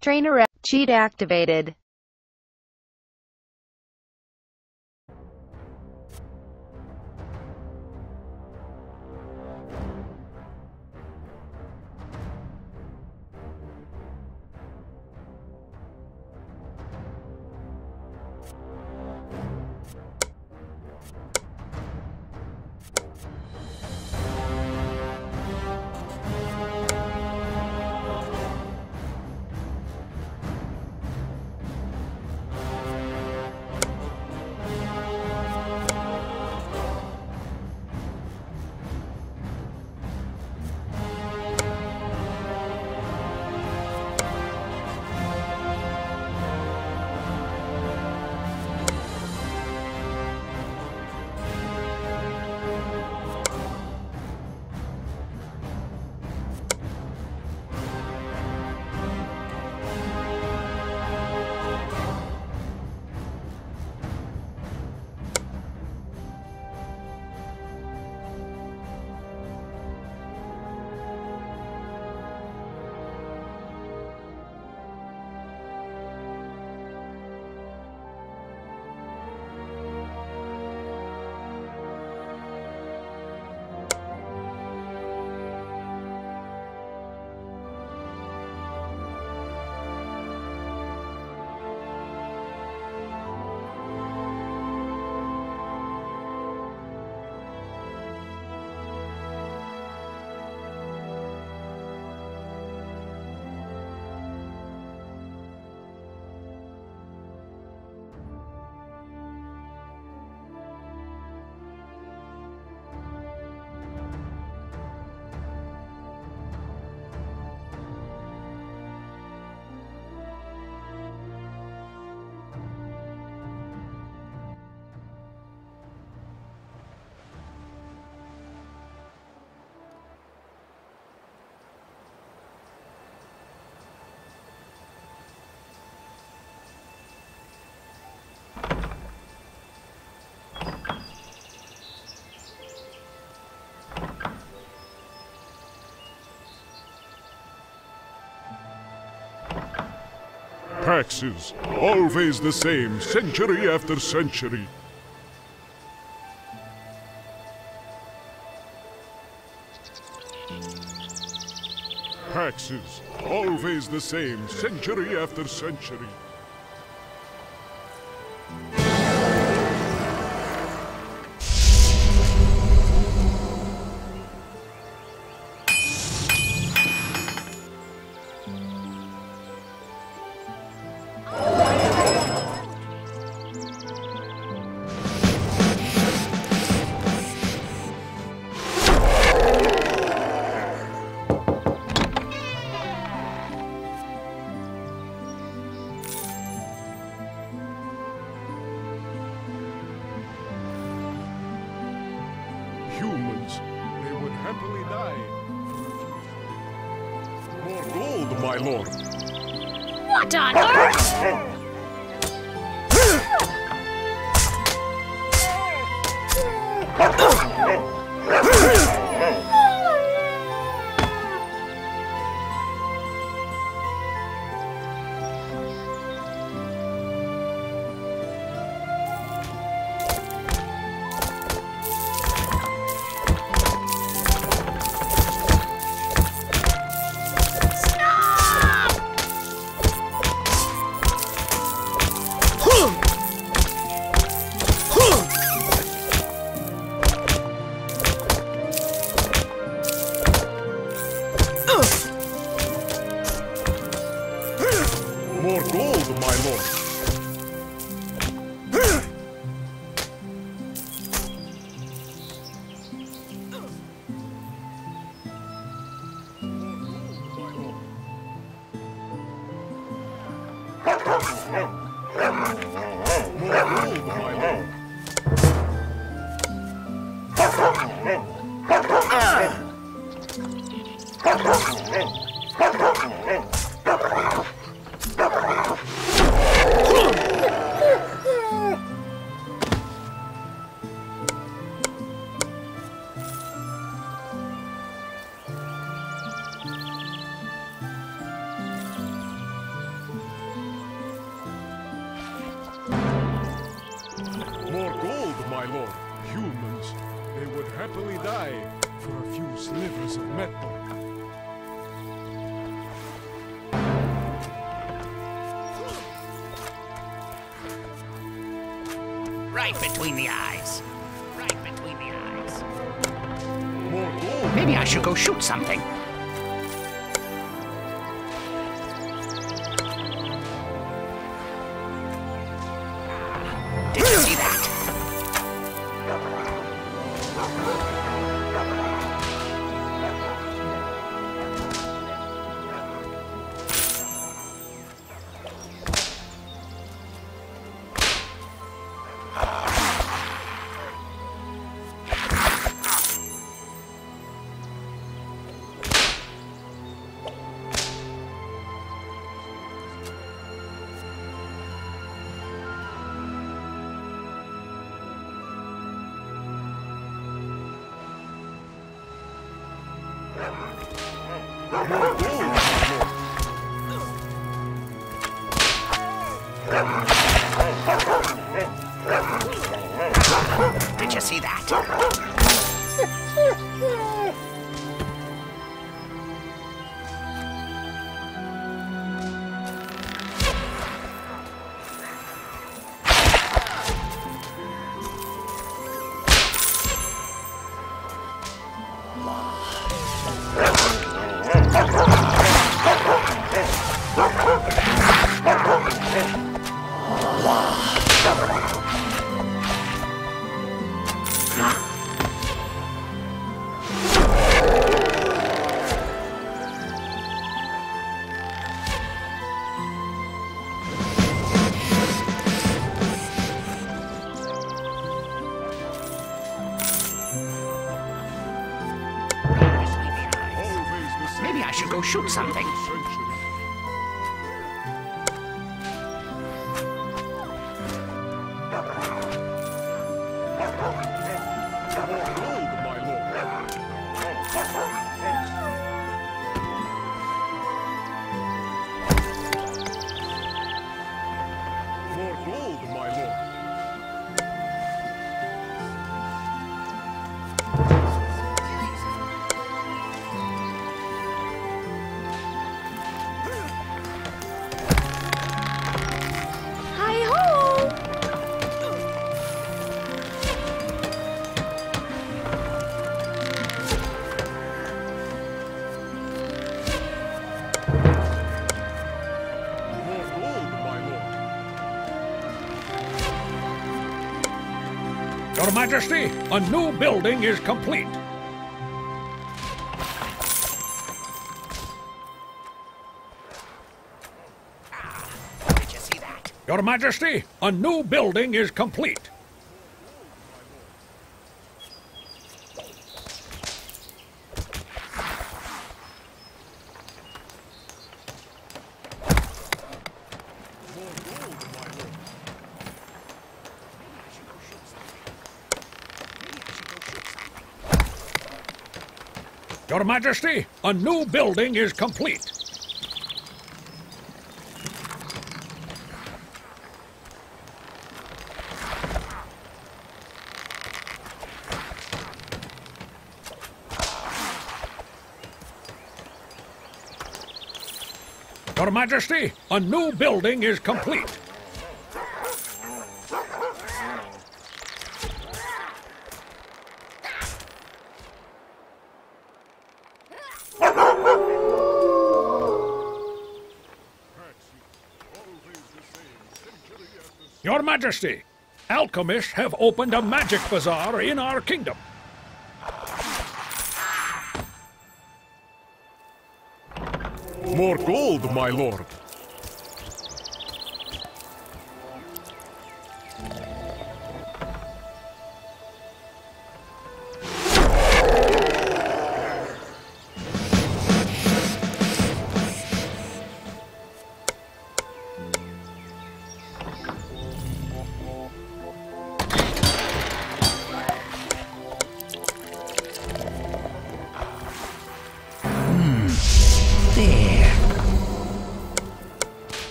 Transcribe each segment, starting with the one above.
Trainer cheat activated. Taxes, always the same, century after century. Taxes, always the same, century after century. Humans, they would happily die. More gold, my lord. What on earth? More gold, my lord. More gold, my lord. Humans, they would happily die for a few slivers of metal. Right between the eyes. Right between the eyes. More gold. Maybe I should go shoot something. Did you see that? Did you see that? Maybe I should go shoot something. Your Majesty, a new building is complete. Did you see that? Your Majesty, a new building is complete. Your Majesty, a new building is complete. Your Majesty, a new building is complete. Your Majesty, alchemists have opened a magic bazaar in our kingdom. More gold, my lord. There.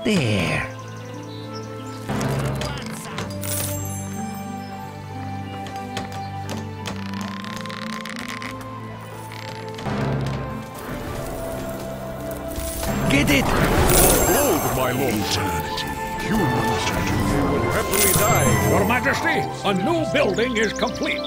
There. Get it! Gold, my lord. Eternity. Humans, they will happily die. Your Majesty, a new building is complete.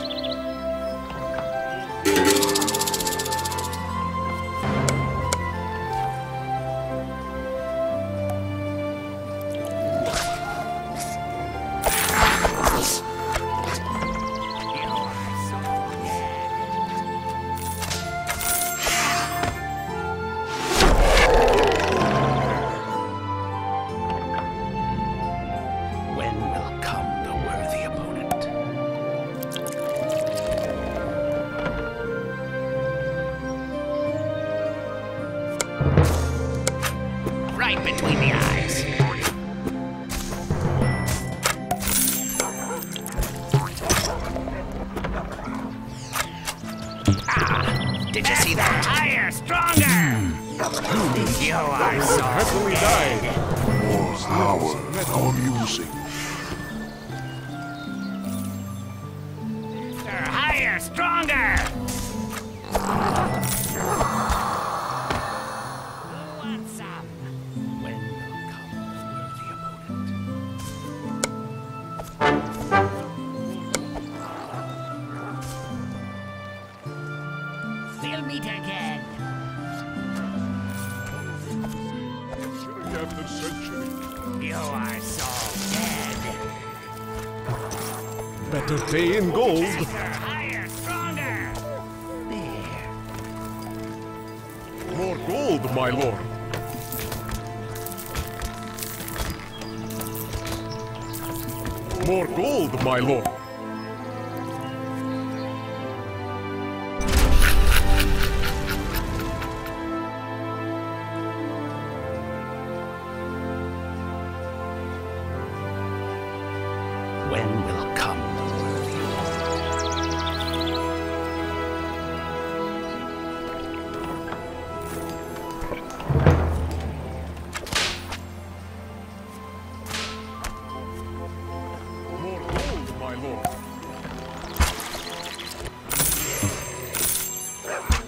When will come the worthy opponent? Right between the eyes. Did you see that? Higher, stronger! You are so Happily die. More power. How amusing. higher, stronger! Who wants some? When will come the worthy opponent? We'll meet again. Century after century. You are so dead. Better pay in gold. Higher, stronger! There. More gold, my lord. More gold, my lord. When will come the worthy More gold, my lord.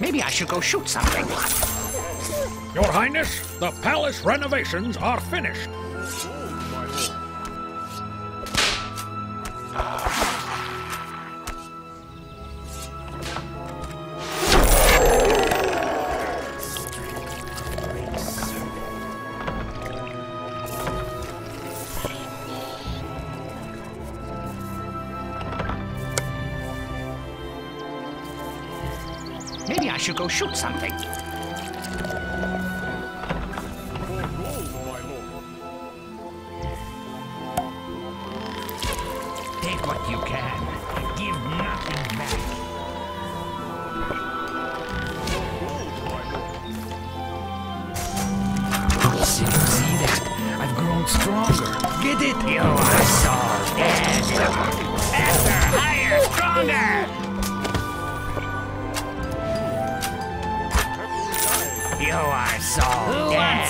Maybe I should go shoot something. Your Highness, the palace renovations are finished. My lord. Maybe I should go shoot something. For gold, my lord. Take what you can. Give nothing back. See that? I've grown stronger. Get it? You are so dead. Faster, higher, stronger. You are so dead.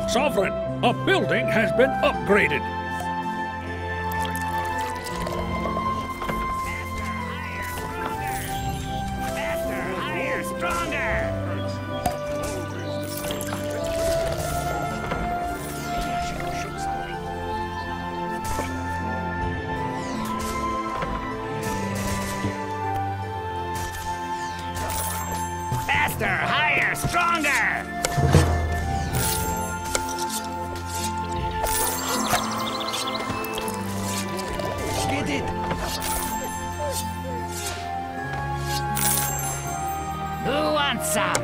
Sovereign, a building has been upgraded. Faster, higher, stronger. Maybe I should go shoot something. Faster, higher, stronger. Get it? Who wants some?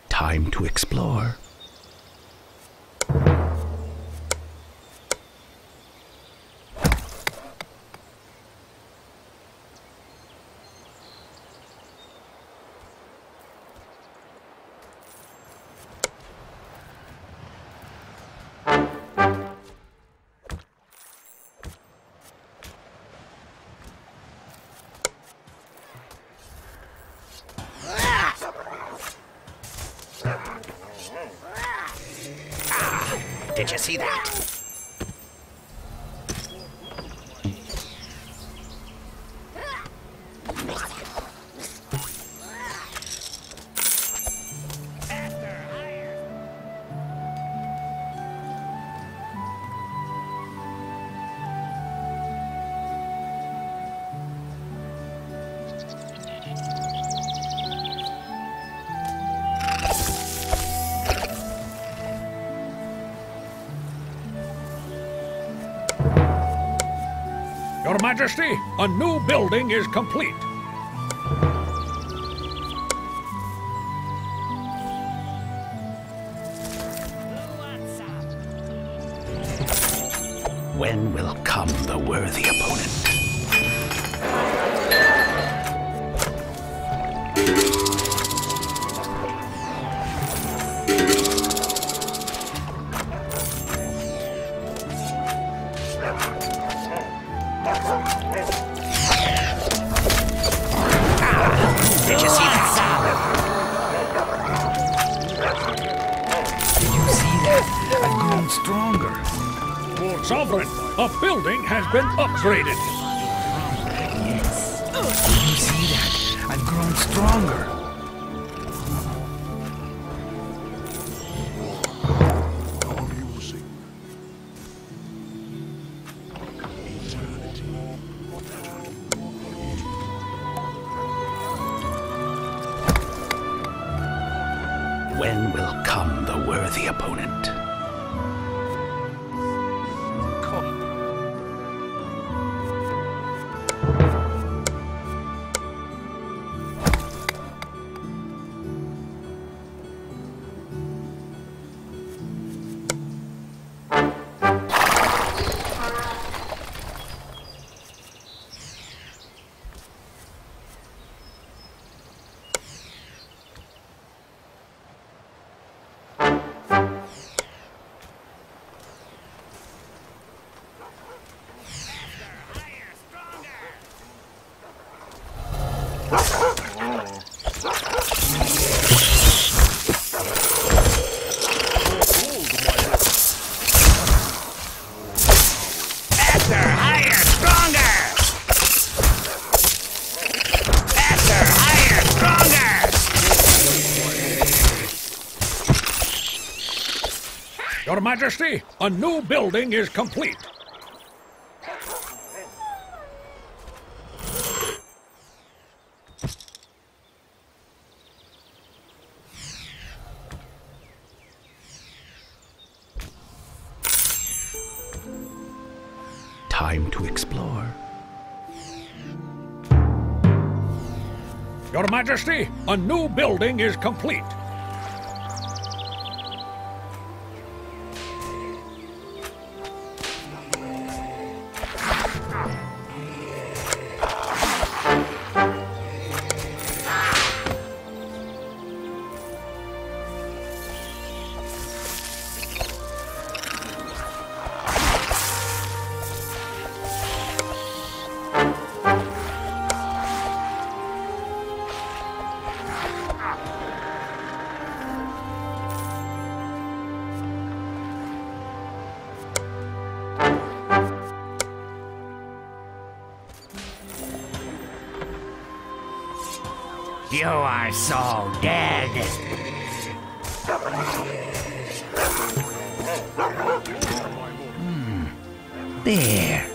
Time to explore. Did you see that? Your Majesty, a new building is complete. When will come the worthy opponent? Did you see that sound? Did you see that? I've grown stronger. Sovereign, a building has been upgraded. Yes. Did you see that? I've grown stronger. Amusing. When will come the worthy opponent? Your Majesty, a new building is complete. Time to explore. Your Majesty, a new building is complete. You are so dead. There.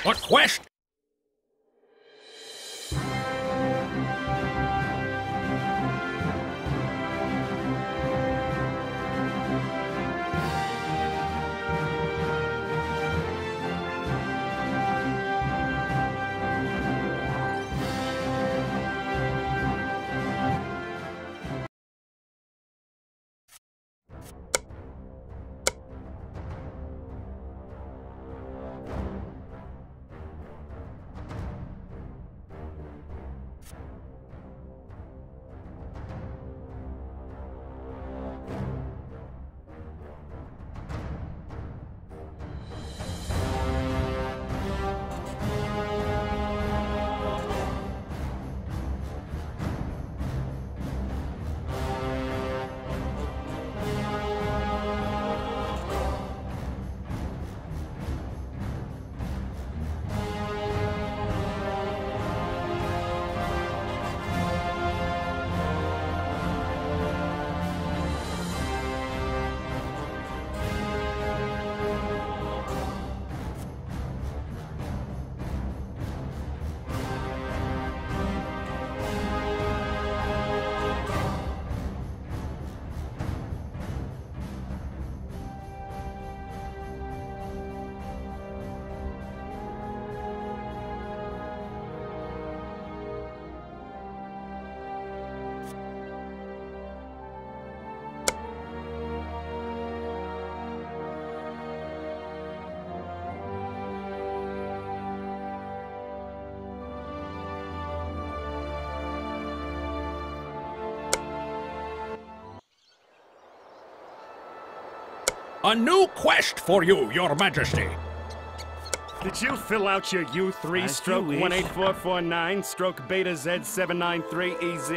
A quest? A new quest for you, Your Majesty. Did you fill out your U3 stroke 18449 stroke beta Z793 EZ?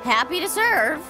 Happy to serve.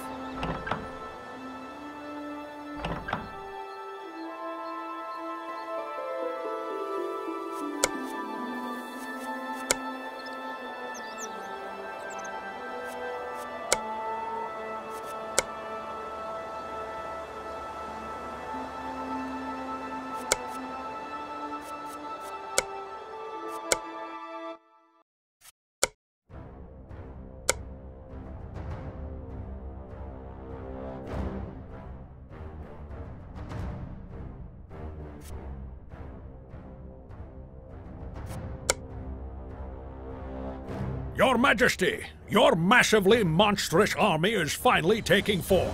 Your Majesty, your massively monstrous army is finally taking form.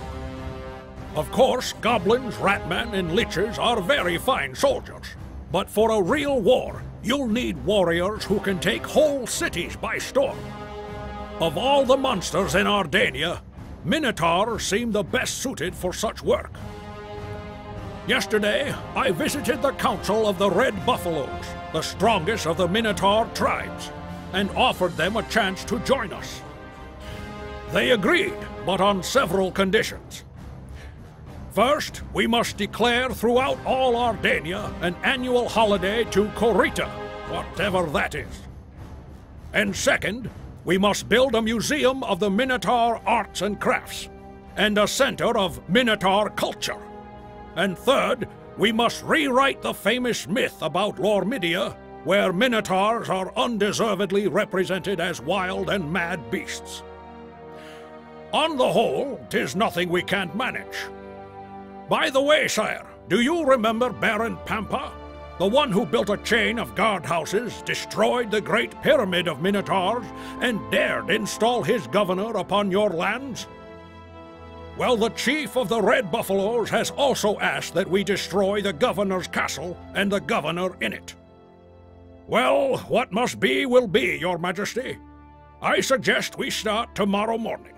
Of course, goblins, ratmen, and liches are very fine soldiers. But for a real war, you'll need warriors who can take whole cities by storm. Of all the monsters in Ardania, Minotaurs seem the best suited for such work. Yesterday, I visited the Council of the Red Buffaloes, the strongest of the Minotaur tribes, and offered them a chance to join us. They agreed, but on several conditions. First, we must declare throughout all Ardania an annual holiday to Korita, whatever that is. And second, we must build a museum of the Minotaur arts and crafts, and a center of Minotaur culture. And third, we must rewrite the famous myth about Lormidia, where Minotaurs are undeservedly represented as wild and mad beasts. On the whole, 'tis nothing we can't manage. By the way, sire, do you remember Baron Pampa? The one who built a chain of guardhouses, destroyed the Great Pyramid of Minotaurs, and dared install his governor upon your lands? Well, the chief of the Red Buffaloes has also asked that we destroy the governor's castle and the governor in it. Well, what must be will be, Your Majesty. I suggest we start tomorrow morning.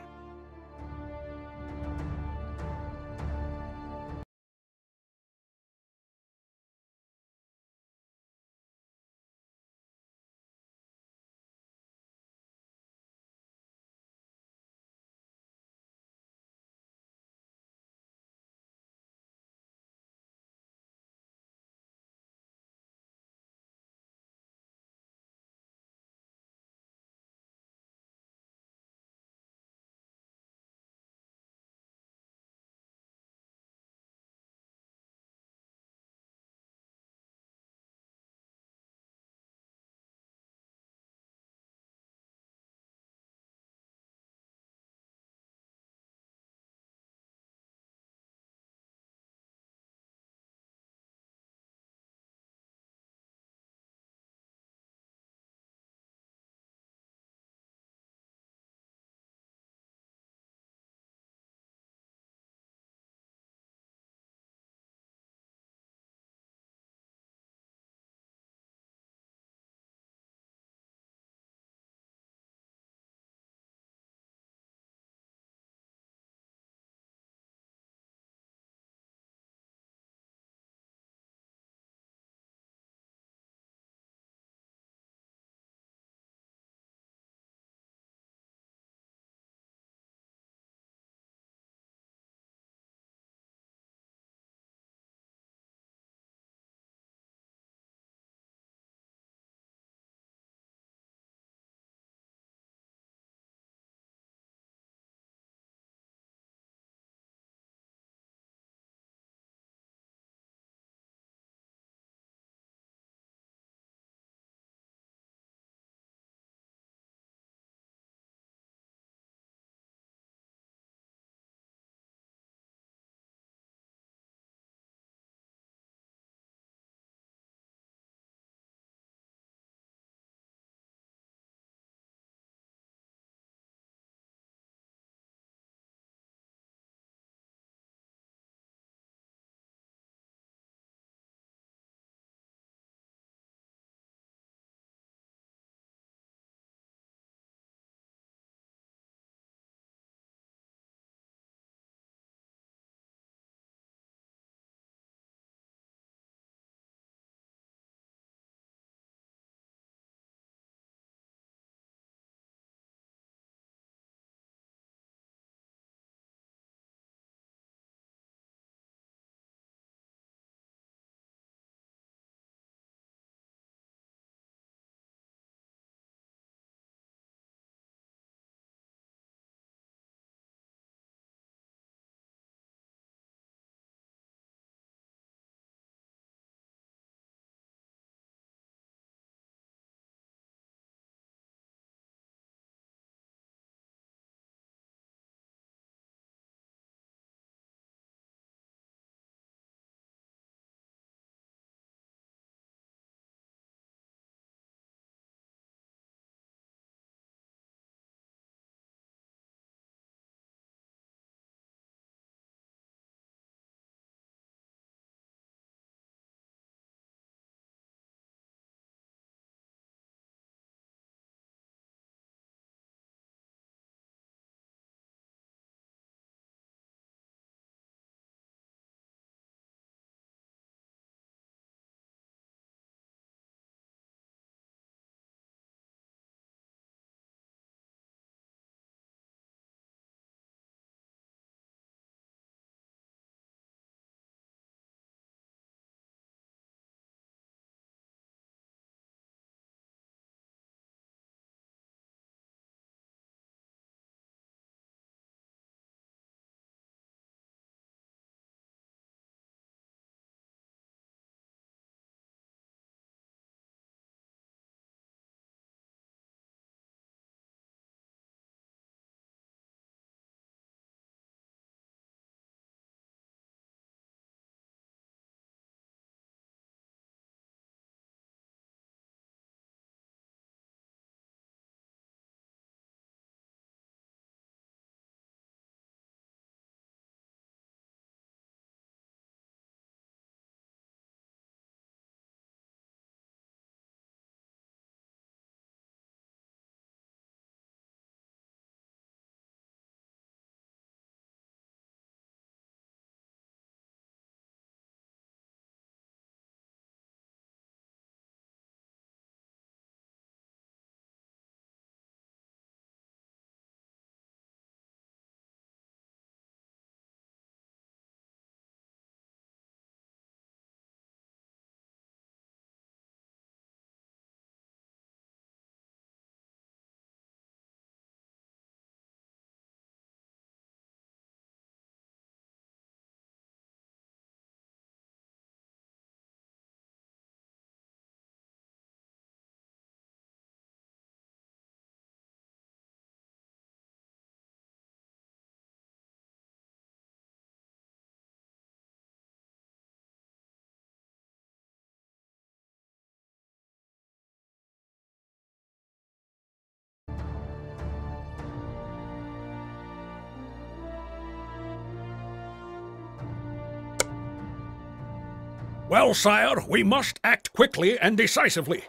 Well, sire, we must act quickly and decisively.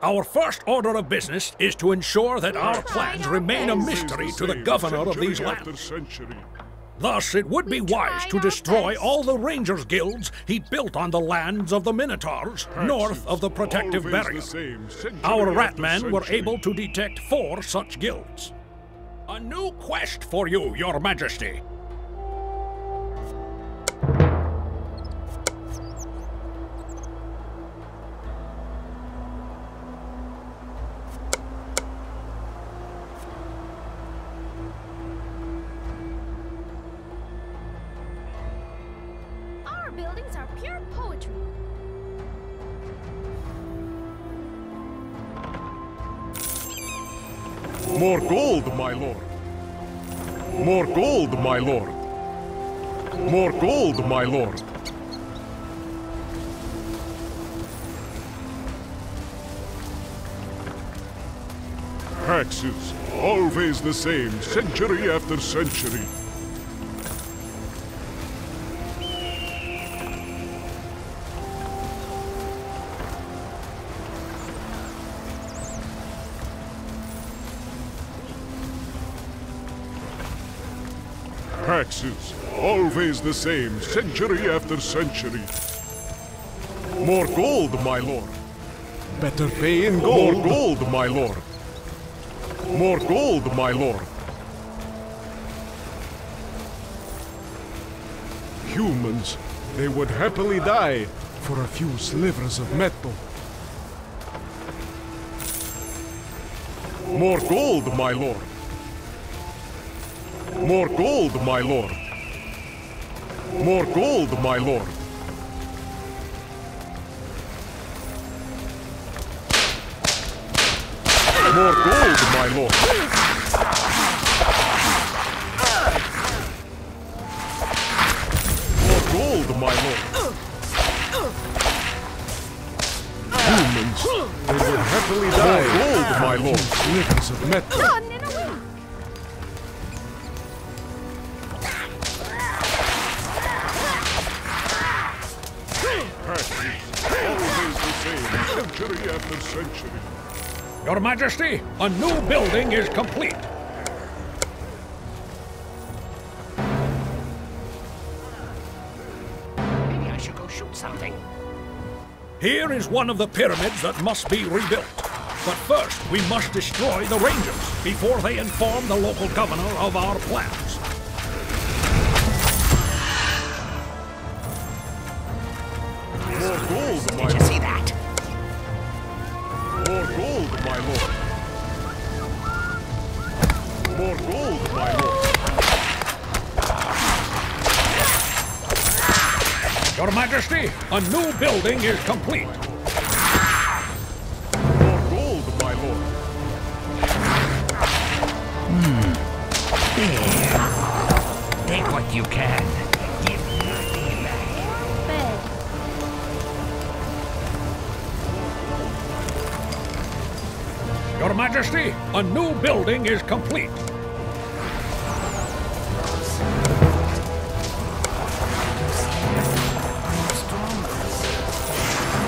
Our first order of business is to ensure that our plans remain a mystery to the governor of these lands. Thus, it would be wise to destroy all the Rangers guilds he built on the lands of the Minotaurs north of the protective barrier. Our Ratmen were able to detect 4 such guilds. A new quest for you, Your Majesty. Our buildings are pure poetry. More gold, my lord. More gold, my lord. More gold, my lord. Taxes, always the same, century after century. Taxes, always the same, century after century. More gold, my lord. Better pay in gold. More gold, my lord. More gold, my lord. Humans, they would happily die for a few slivers of metal. More gold, my lord. More gold, my lord. More gold, my lord. More gold, my lord. More gold, my lord. Humans, they would happily die. More gold, my lord. Slivers of metal. Run in a wink. Always the same, century after century. Your Majesty, a new building is complete. Maybe I should go shoot something. Here is one of the pyramids that must be rebuilt. But first, we must destroy the Rangers before they inform the local governor of our plans. More gold, my Did you see that? More gold, my lord. More gold, my lord. Your Majesty, a new building is complete. More gold, my lord. There. Take what you can. Give nothing back. Bed. Your Majesty, a new building is complete.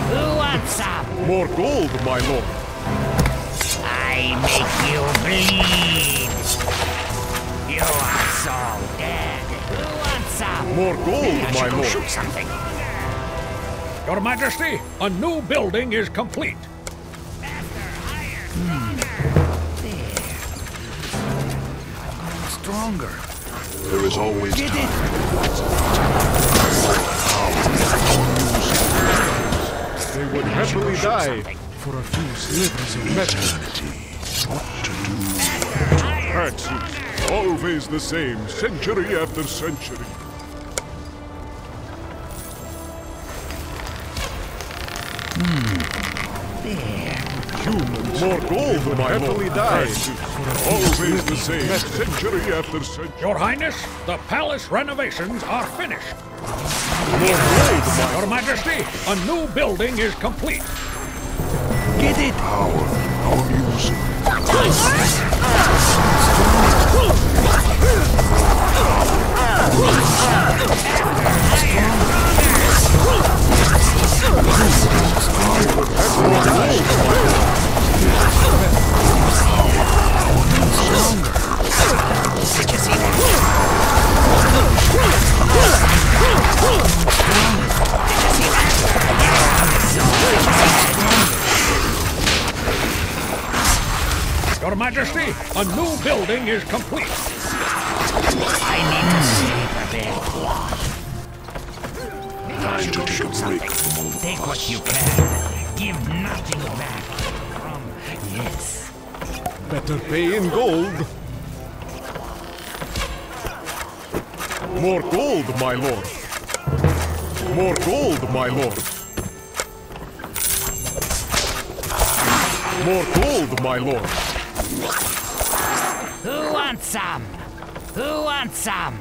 Who wants some? More gold, my lord. I make you bleed. You are so dead. Who wants some? More gold, Maybe I my should go lord. shoot something. Your Majesty, a new building is complete. Stronger. There is always Get time. it? They would happily die for a few slivers of metal. Eternity. What to do? Taxes, always the same, century after century. Humans, more gold, my lord. Taxes, always the same, century after century. Your Highness, the palace renovations are finished. More gold, my Your Majesty, a new building is complete. Get it? Power. Our music. Majesty, a new building is complete. I need to sleep a bit. Time to take a break. Take what you can. Give nothing back. Yes. Better pay in gold. More gold, my lord. More gold, my lord. More gold, my lord. Who wants some? Who wants some?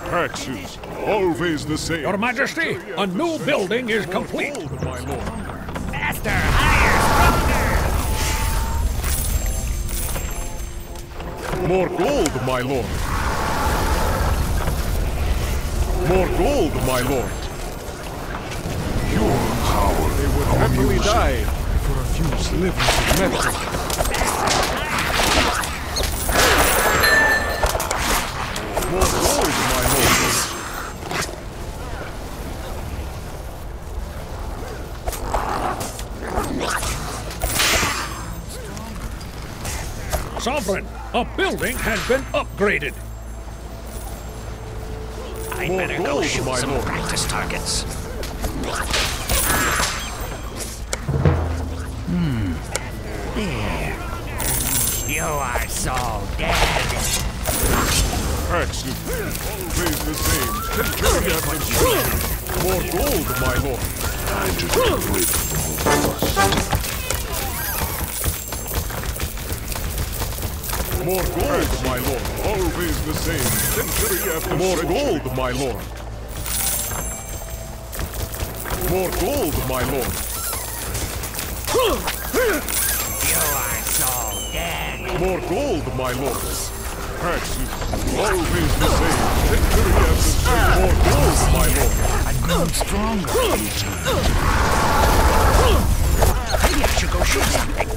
Taxes, always the same. Your Majesty, a new building is complete. More gold, my lord. Faster, higher, stronger! More gold, my lord. More gold, my lord. Your power. They would happily die for a few slivers of metal. More gold, my lord. Sovereign, a building has been upgraded. I'd More better go gold, shoot my some lord. practice targets. There. You are so dead. Taxes, always the same. Century after century. More gold, my lord. Time to take a break. More gold, my lord. Always the same. Century after more gold, my lord. More gold, my lord. You are so dead. More gold, my lord. Taxes, always the same. Century after century. More gold, my lord. I've grown stronger. Maybe I should go shoot something.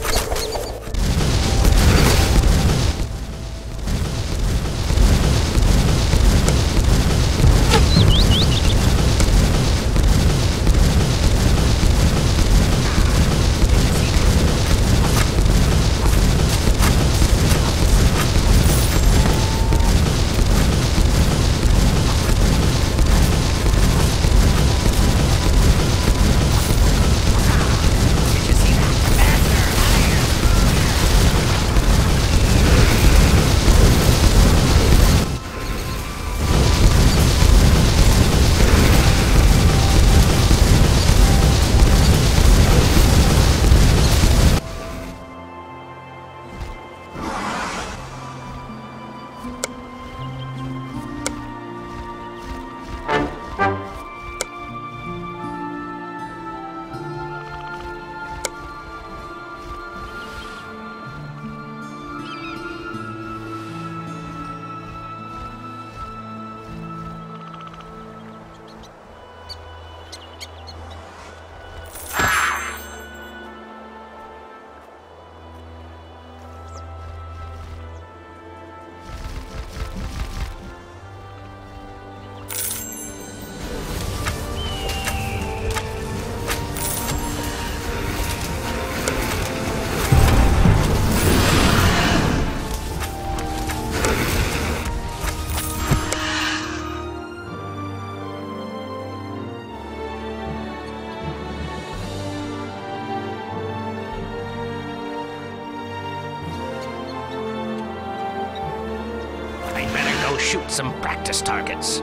Shoot some practice targets.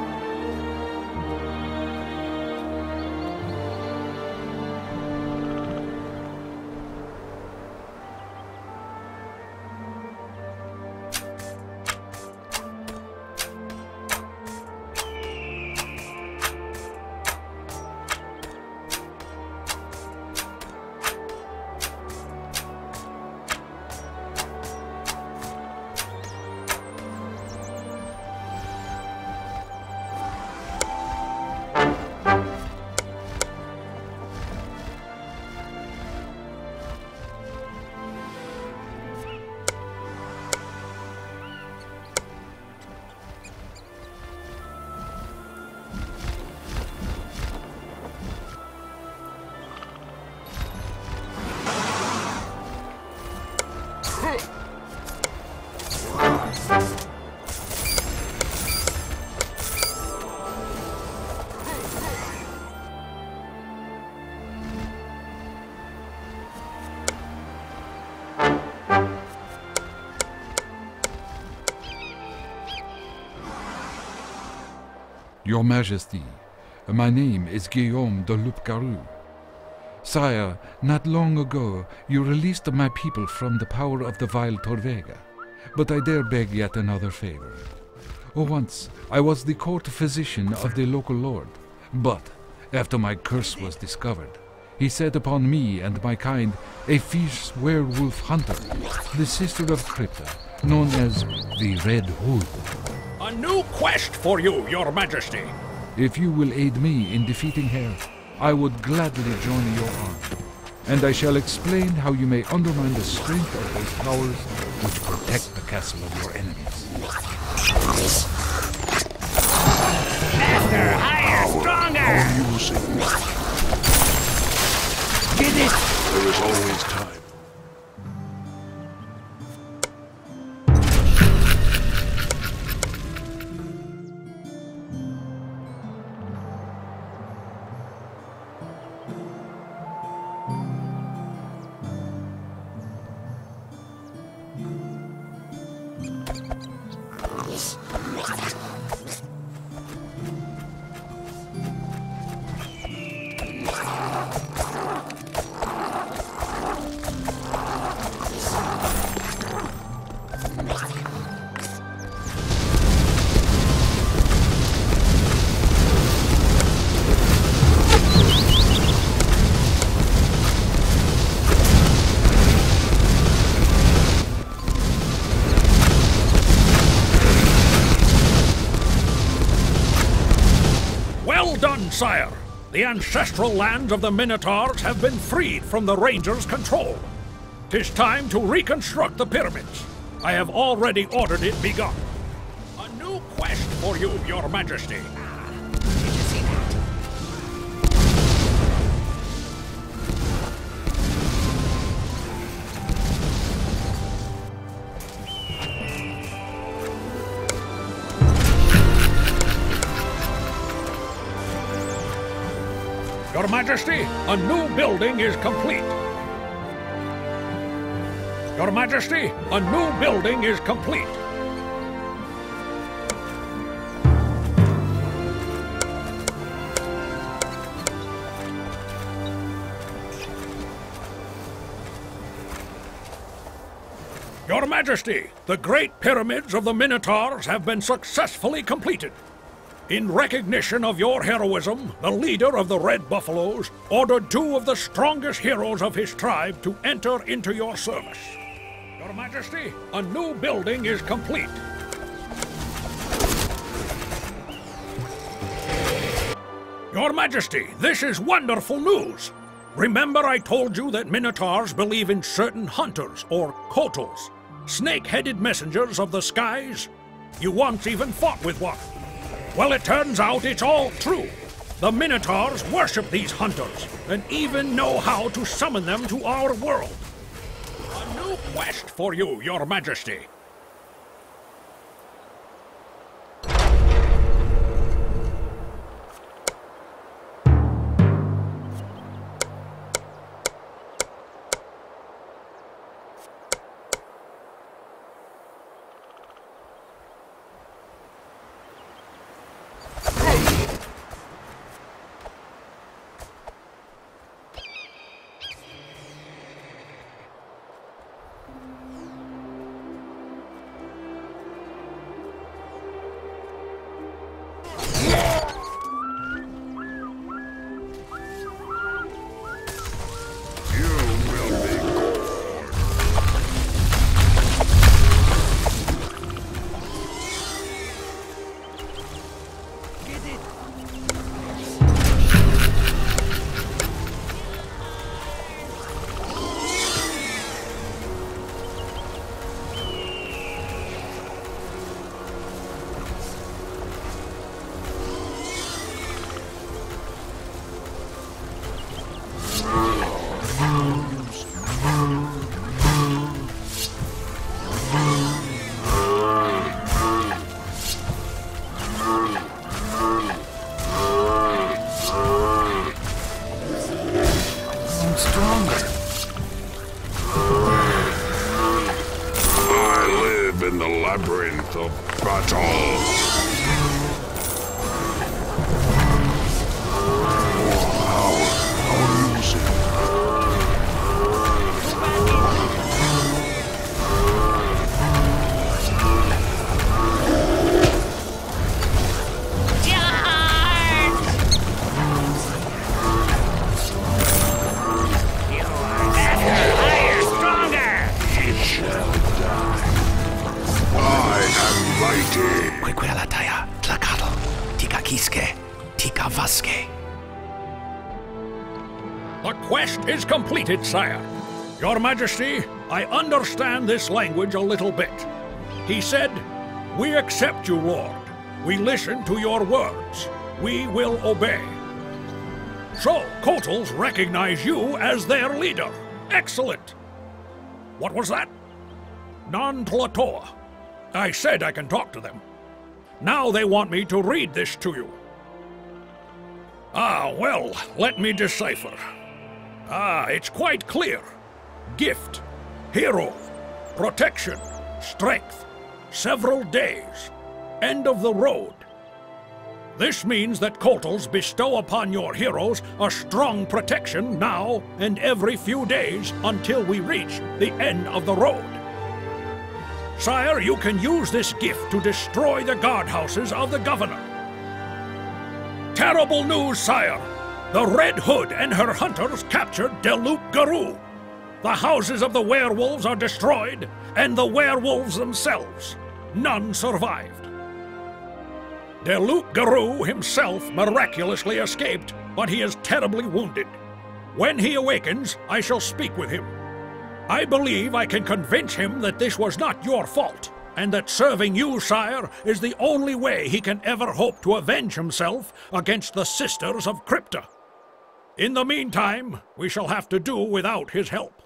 Your Majesty, my name is Guillaume de Loup-Garou. Sire, not long ago you released my people from the power of the vile Torvega, but I dare beg yet another favor. Once I was the court physician of the local lord, but after my curse was discovered, he set upon me and my kind a fierce werewolf hunter, the sister of Crypta, known as the Red Hood. A new quest for you, Your Majesty. If you will aid me in defeating her, I would gladly join your army, and I shall explain how you may undermine the strength of those powers which protect the castle of your enemies. Faster, higher, stronger! Our using. Get it! There is always time. Well done, sire! The ancestral lands of the Minotaurs have been freed from the Rangers' control. 'Tis time to reconstruct the pyramids. I have already ordered it begun. A new quest for you, Your Majesty. Did you see that? Your Majesty, a new building is complete. Your Majesty, a new building is complete. Your Majesty, the Great Pyramids of the Minotaurs have been successfully completed. In recognition of your heroism, the leader of the Red Buffaloes ordered 2 of the strongest heroes of his tribe to enter into your service. Your Majesty, a new building is complete. Your Majesty, this is wonderful news. Remember I told you that Minotaurs believe in certain hunters, or kotals, snake-headed messengers of the skies? You once even fought with one. Well, it turns out it's all true. The Minotaurs worship these hunters, and even know how to summon them to our world. A new quest for you, Your Majesty. In the labyrinth of battle. Tikavaske. The quest is completed, sire. Your Majesty, I understand this language a little bit. He said, "We accept you, Lord. We listen to your words. We will obey." So, Kotals recognize you as their leader. Excellent. What was that? Non-Tlatoa. I said I can talk to them. Now they want me to read this to you. Well, let me decipher. It's quite clear. Gift, hero, protection, strength, several days, end of the road. This means that Kotals bestow upon your heroes a strong protection now and every few days until we reach the end of the road. Sire, you can use this gift to destroy the guardhouses of the governor. Terrible news, sire! The Red Hood and her hunters captured Delup Garou. The houses of the werewolves are destroyed, and the werewolves themselves. None survived. Delup Garou himself miraculously escaped, but he is terribly wounded. When he awakens, I shall speak with him. I believe I can convince him that this was not your fault, and that serving you, sire, is the only way he can ever hope to avenge himself against the Sisters of Crypta. In the meantime, we shall have to do without his help.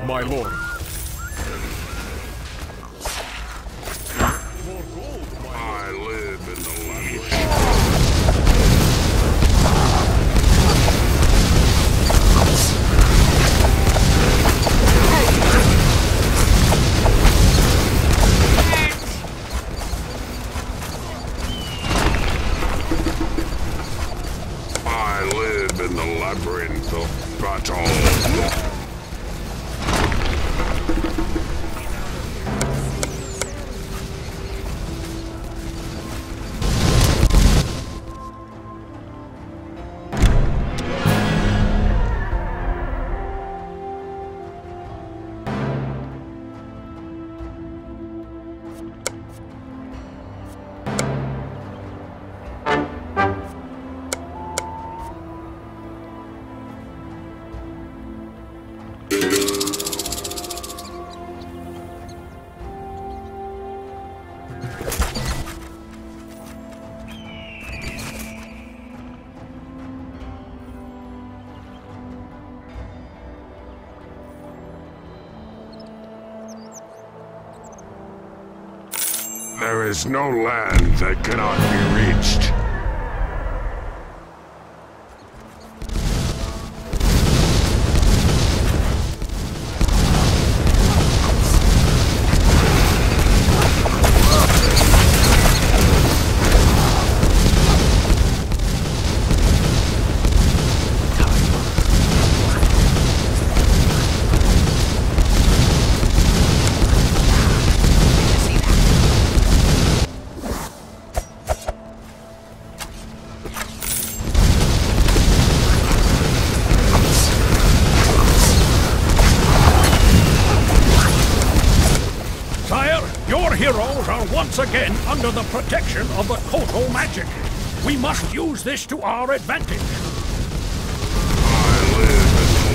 My lord. I live in the land. I live in the labyrinth of battle. There is no land that cannot be reached. Heroes are once again under the protection of the Kotal magic. We must use this to our advantage. I live in the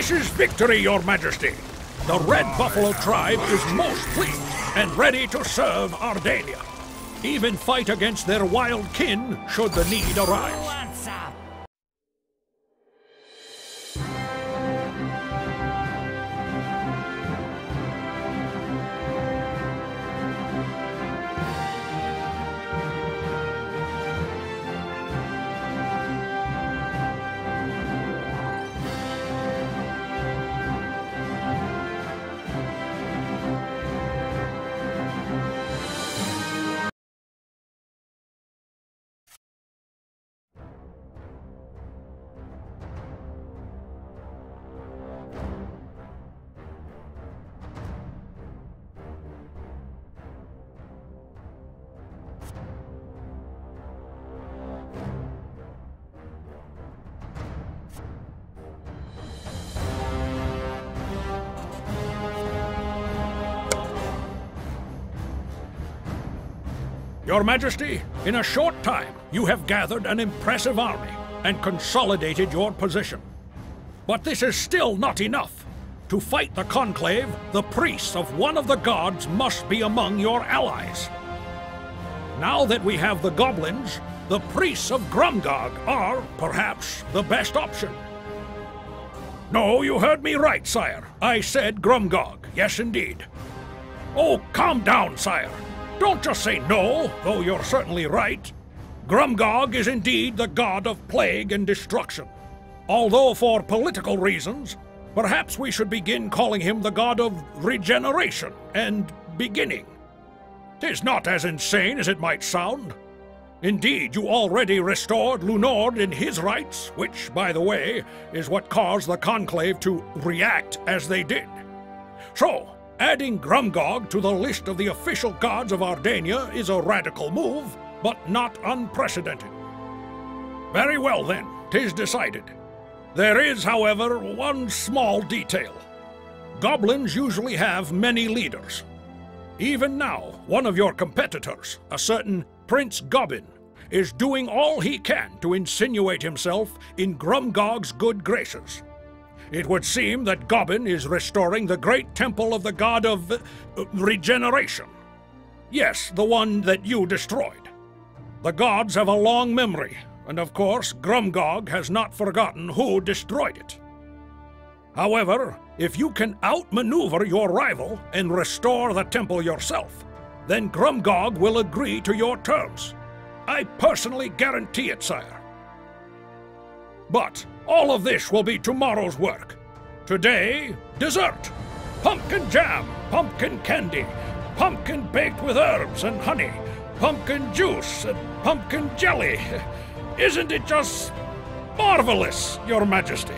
This is victory, Your Majesty. The Red Buffalo tribe is most pleased and ready to serve Ardania. Even fight against their wild kin should the need arise. Your Majesty, In a short time, you have gathered an impressive army and consolidated your position. But this is still not enough. To fight the Conclave, the priests of one of the gods must be among your allies. Now that we have the goblins, the priests of Grumgog are, perhaps, the best option. No, you heard me right, sire. I said Grumgog. Yes, indeed. Oh, calm down, sire. Don't just say no, though you're certainly right. Grumgog is indeed the god of plague and destruction. Although for political reasons, perhaps we should begin calling him the god of regeneration and beginning. 'Tis not as insane as it might sound. Indeed, you already restored Lunord in his rights, which, by the way, is what caused the Conclave to react as they did. So, adding Grumgog to the list of the official gods of Ardania is a radical move, but not unprecedented. Very well then, 'tis decided. There is, however, one small detail. Goblins usually have many leaders. Even now, one of your competitors, a certain Prince Gobbin, is doing all he can to insinuate himself in Grumgog's good graces. It would seem that Gobbin is restoring the great temple of the god of regeneration. Yes, the one that you destroyed. The gods have a long memory, and of course Grumgog has not forgotten who destroyed it. However, if you can outmaneuver your rival and restore the temple yourself, then Grumgog will agree to your terms. I personally guarantee it, sire. But all of this will be tomorrow's work. Today, dessert. Pumpkin jam, pumpkin candy, pumpkin baked with herbs and honey, pumpkin juice and pumpkin jelly. Isn't it just marvelous, Your Majesty?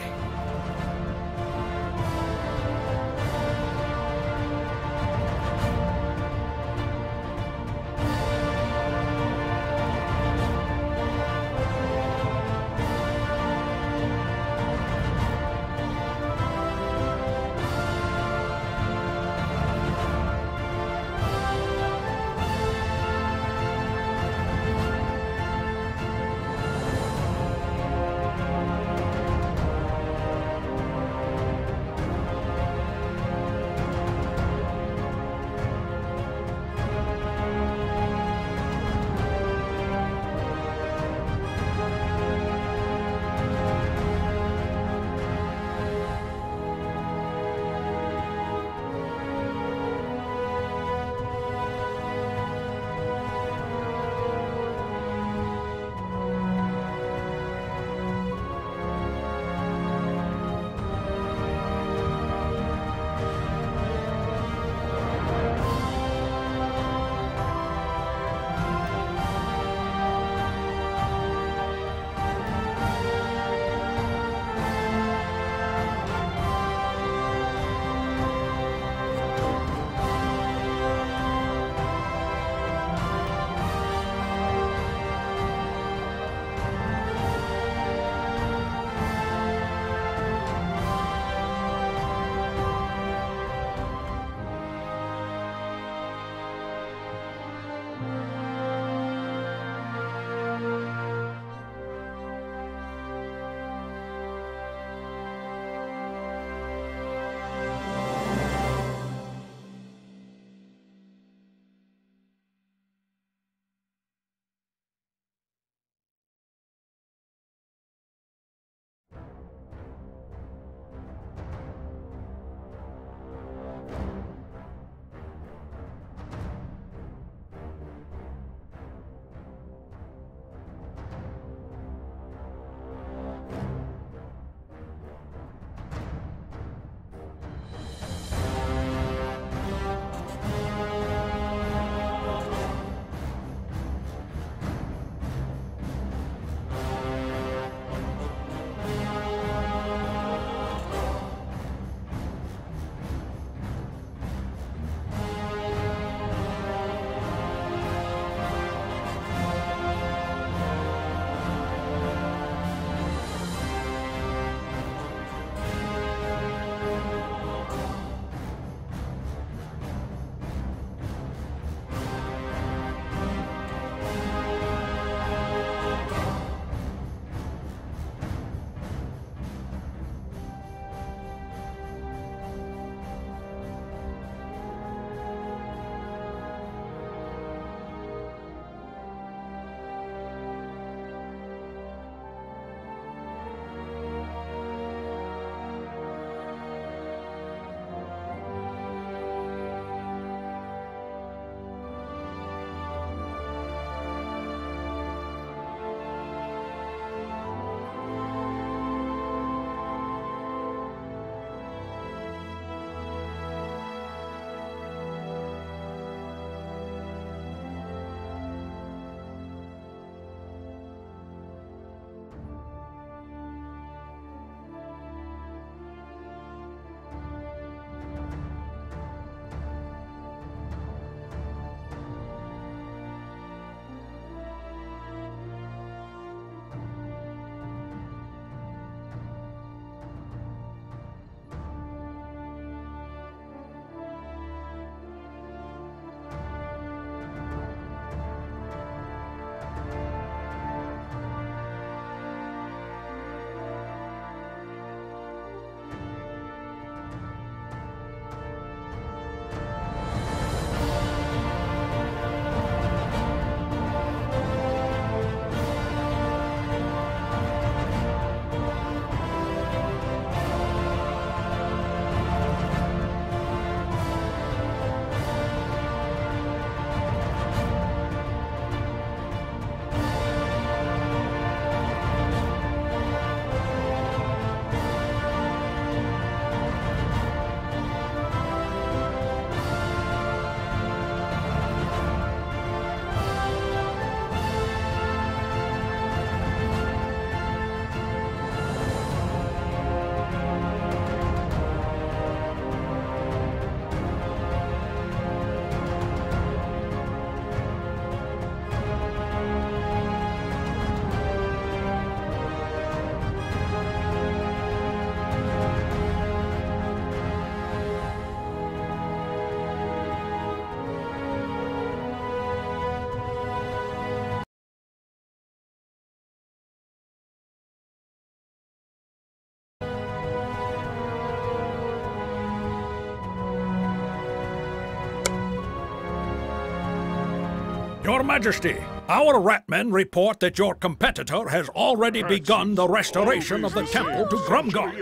Your Majesty, our ratmen report that your competitor has already begun the restoration of the temple to Grumgar.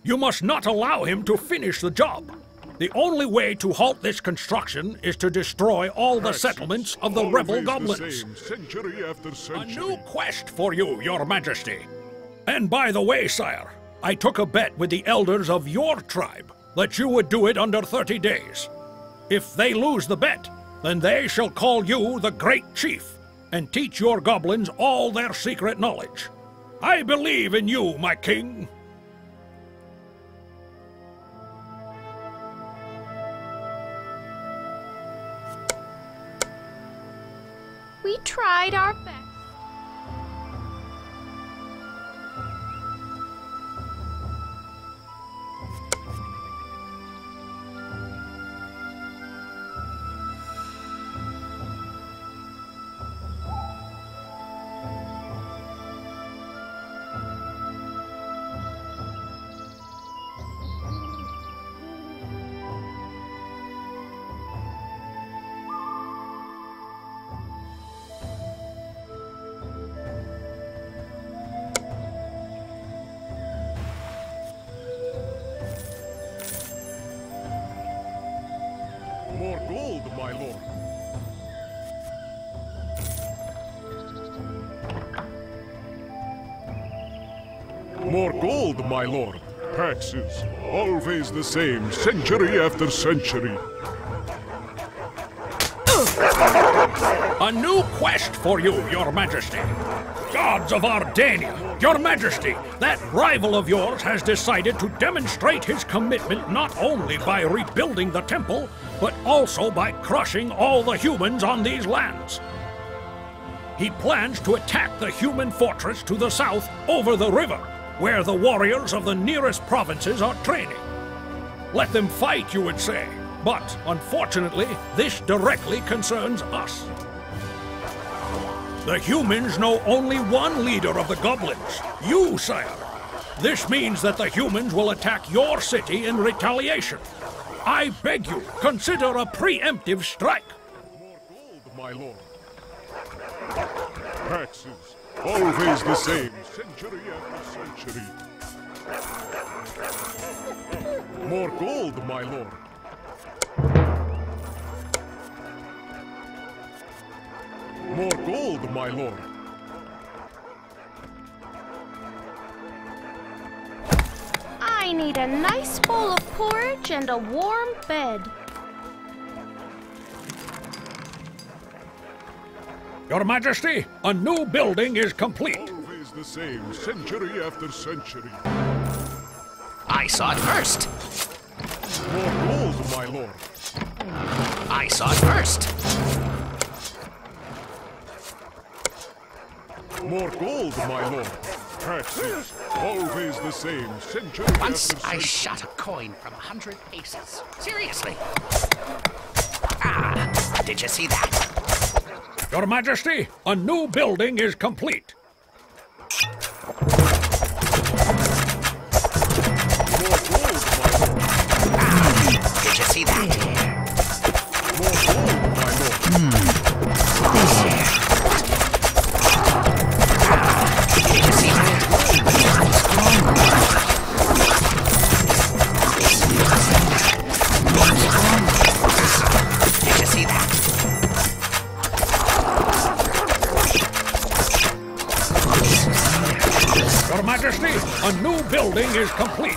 You must not allow him to finish the job. The only way to halt this construction is to destroy all the settlements of the rebel goblins. A new quest for you, Your Majesty. And by the way, sire, I took a bet with the elders of your tribe that you would do it under 30 days. If they lose the bet, then they shall call you the Great Chief and teach your goblins all their secret knowledge. I believe in you, my king. We tried our best. More gold, my lord. More gold, my lord. Taxes, always the same, century after century. A new quest for you, Your Majesty. Gods of Ardania, Your Majesty, that rival of yours has decided to demonstrate his commitment not only by rebuilding the temple, but also by crushing all the humans on these lands. He plans to attack the human fortress to the south over the river, where the warriors of the nearest provinces are training. Let them fight, you would say, but unfortunately, this directly concerns us. The humans know only one leader of the goblins, you, sire. This means that the humans will attack your city in retaliation. I beg you, consider a preemptive strike. More gold, my lord. Taxes, always the same, century after century. More gold, my lord. More gold, my lord. I need a nice bowl of porridge and a warm bed. Your Majesty, a new building is complete. Always the same, century after century. I saw it first. More gold, my lord. I saw it first. More gold, my lord. Taxes, always the same, century Once after I century. shot a coin from 100 paces. Seriously. Ah, did you see that? Your Majesty, a new building is complete. More gold, my lord. Ah, did you see that? More gold, my lord. Did you see that? Did you see that? Your Majesty, a new building is complete.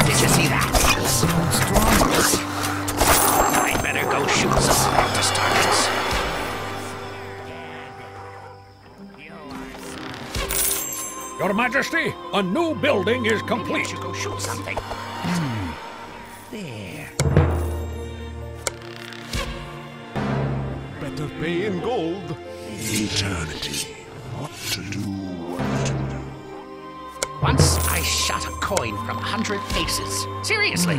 Did you see that? Did you see that? I better go shoot some more to start this. Your Majesty, a new building is complete. You go shoot something. There. Better pay in gold. Eternity. What to do, what to do. Once I shot a coin from 100 paces. Seriously.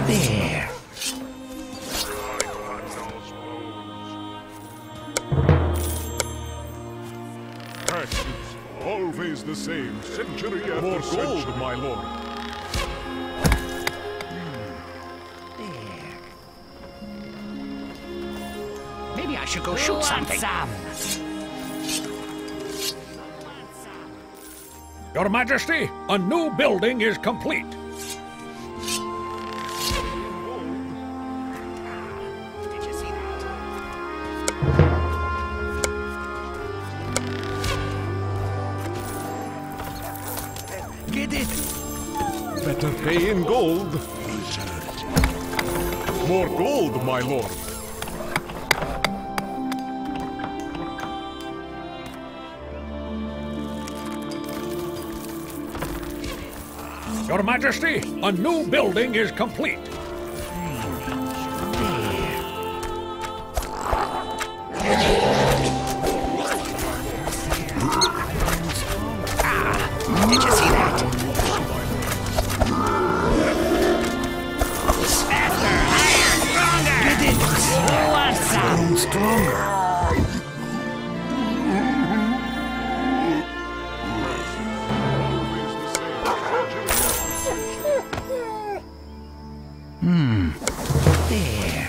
There. Taxes, always the same, century after more gold, century. My lord. Maybe I should go shoot something. Your Majesty, a new building is complete. Did you see that? Get it! Better pay in gold. More gold, my lord. Your Majesty, a new building is complete. Did you see that? Faster, higher, stronger! Get it! Who wants some? Stronger. There.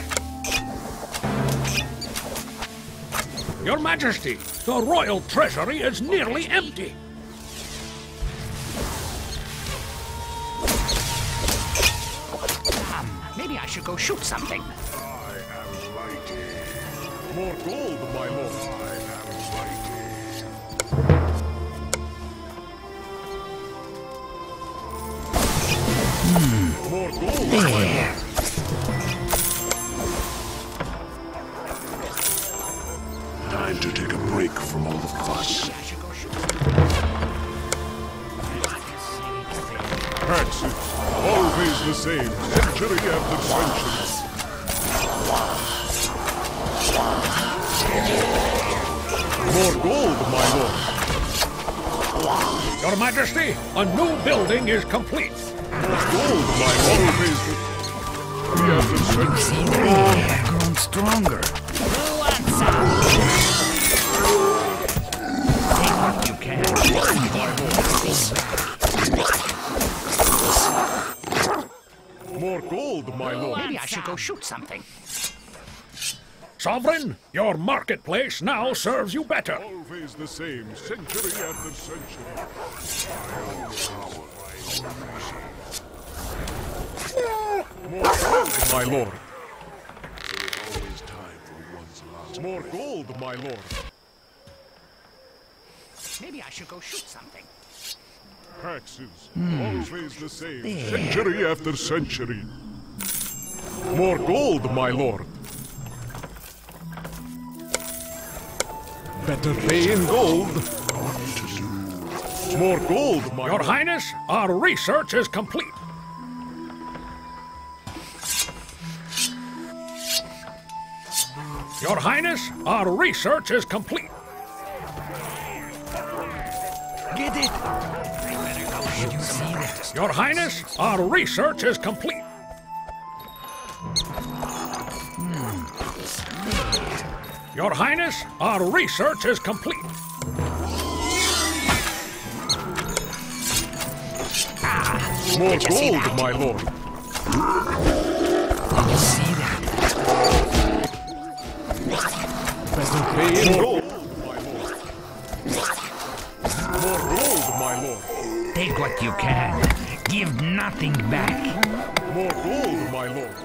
Your Majesty, the royal treasury is nearly empty. Maybe I should go shoot something. I am mighty. More gold, my lord. I am mighty. More gold. There. Time to take a break from all the fuss. I should go shoot That's it. Always the same, century after century. More gold, my lord. Your Majesty, a new building is complete. More gold, my lord. Always the after century. I've grown stronger. Who wants some? Take what you can. More gold, my lord. Maybe I should go shoot something. Sovereign, your marketplace now serves you better. Always the same, century after century. More gold, my lord. Always time for one's last. More gold, my lord. Maybe I should go shoot something. Taxes, always the same, century after century. More gold, my lord. Better pay in gold. More gold, my Your lord. Highness, our research is complete. Your Highness, our research is complete. Get it! Did you see that? Your Highness, our research is complete. Your Highness, our research is complete. More gold, my lord. Did you see that? Better pay in gold, my lord. More gold, my lord. Take what you can. Give nothing back. More gold, my lord.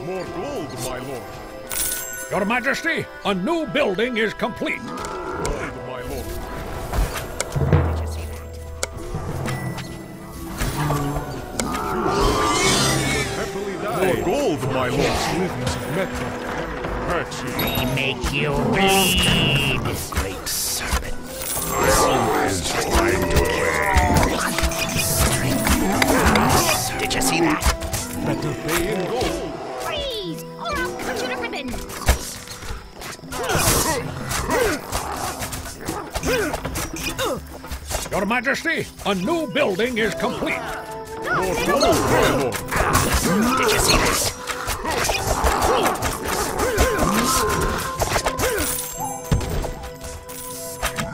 More gold, my lord. Your Majesty, a new building is complete. Gold, my lord. Did you see that? Happily die. More gold, my lord. Metal. Taxes. They make you bleed. Great serpent. I always find a way. Did you see that? Better pay in gold. Freeze, or I'll cut you to ribbons. Your Majesty, a new building is complete. More gold, my lord. Did you see this?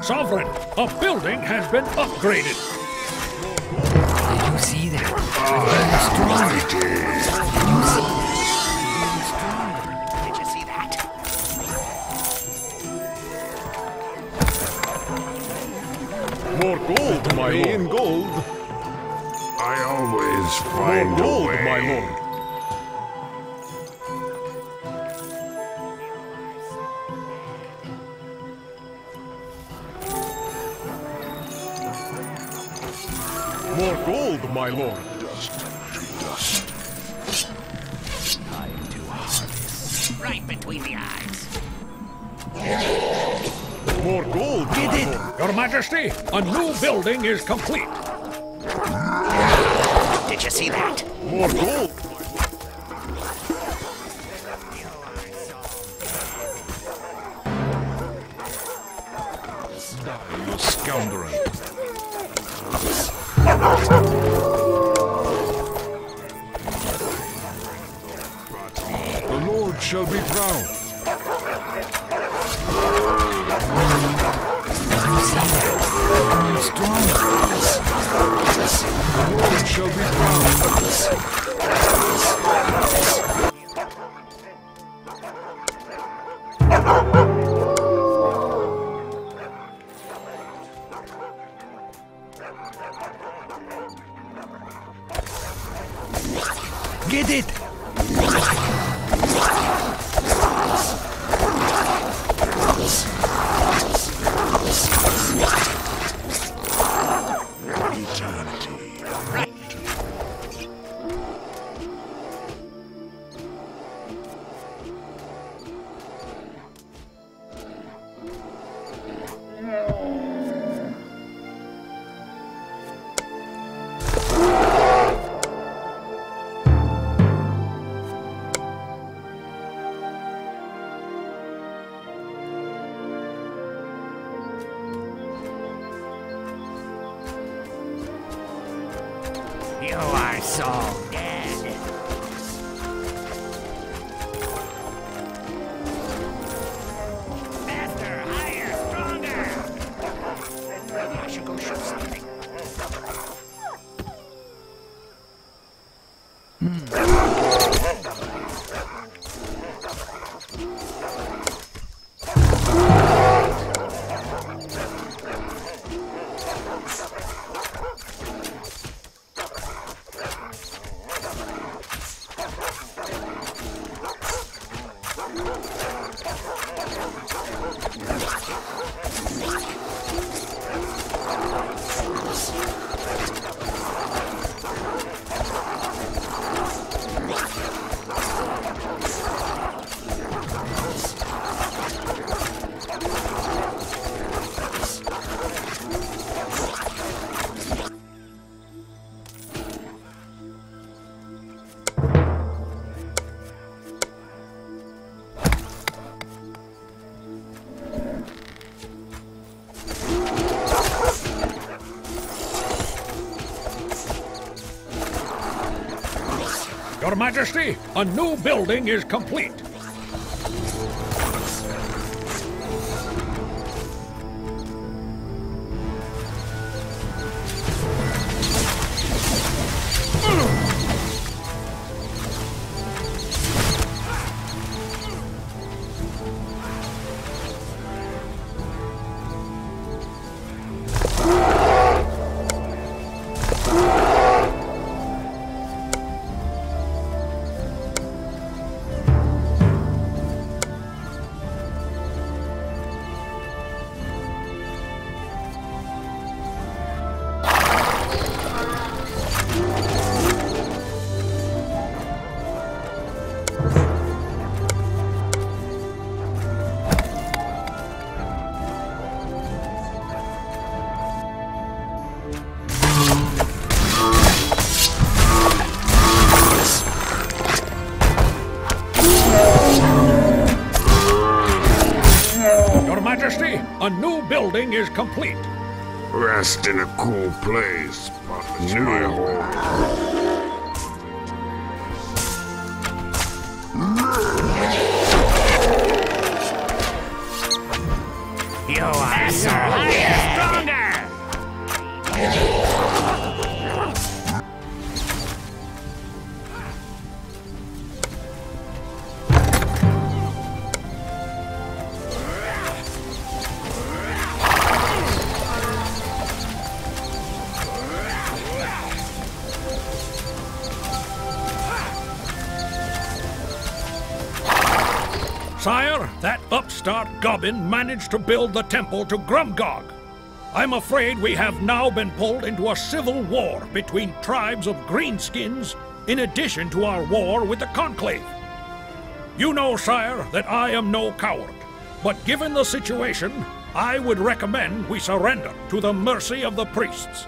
Sovereign, a building has been upgraded. Did you see that? I've grown stronger. Did you see that? More gold, my lord. In gold. I always find More gold, a way. my lord. More gold, my lord. Time to harvest. Right between the eyes. More gold, Get my it! lord. Your Majesty, a new building is complete. Did you see that? More gold. You scoundrel. The Lord shall be proud. The Lord shall be proud. Get it! You are so dead. Faster, higher, stronger. Maybe I should go shoot something. Your Majesty, a new building is complete. Your Majesty, a new building is complete. Rest in a cool place. It's my home. You are so higher, stronger! Sire, that upstart goblin managed to build the temple to Grumgog. I'm afraid we have now been pulled into a civil war between tribes of greenskins in addition to our war with the Conclave. You know, sire, that I am no coward, but given the situation, I would recommend we surrender to the mercy of the priests.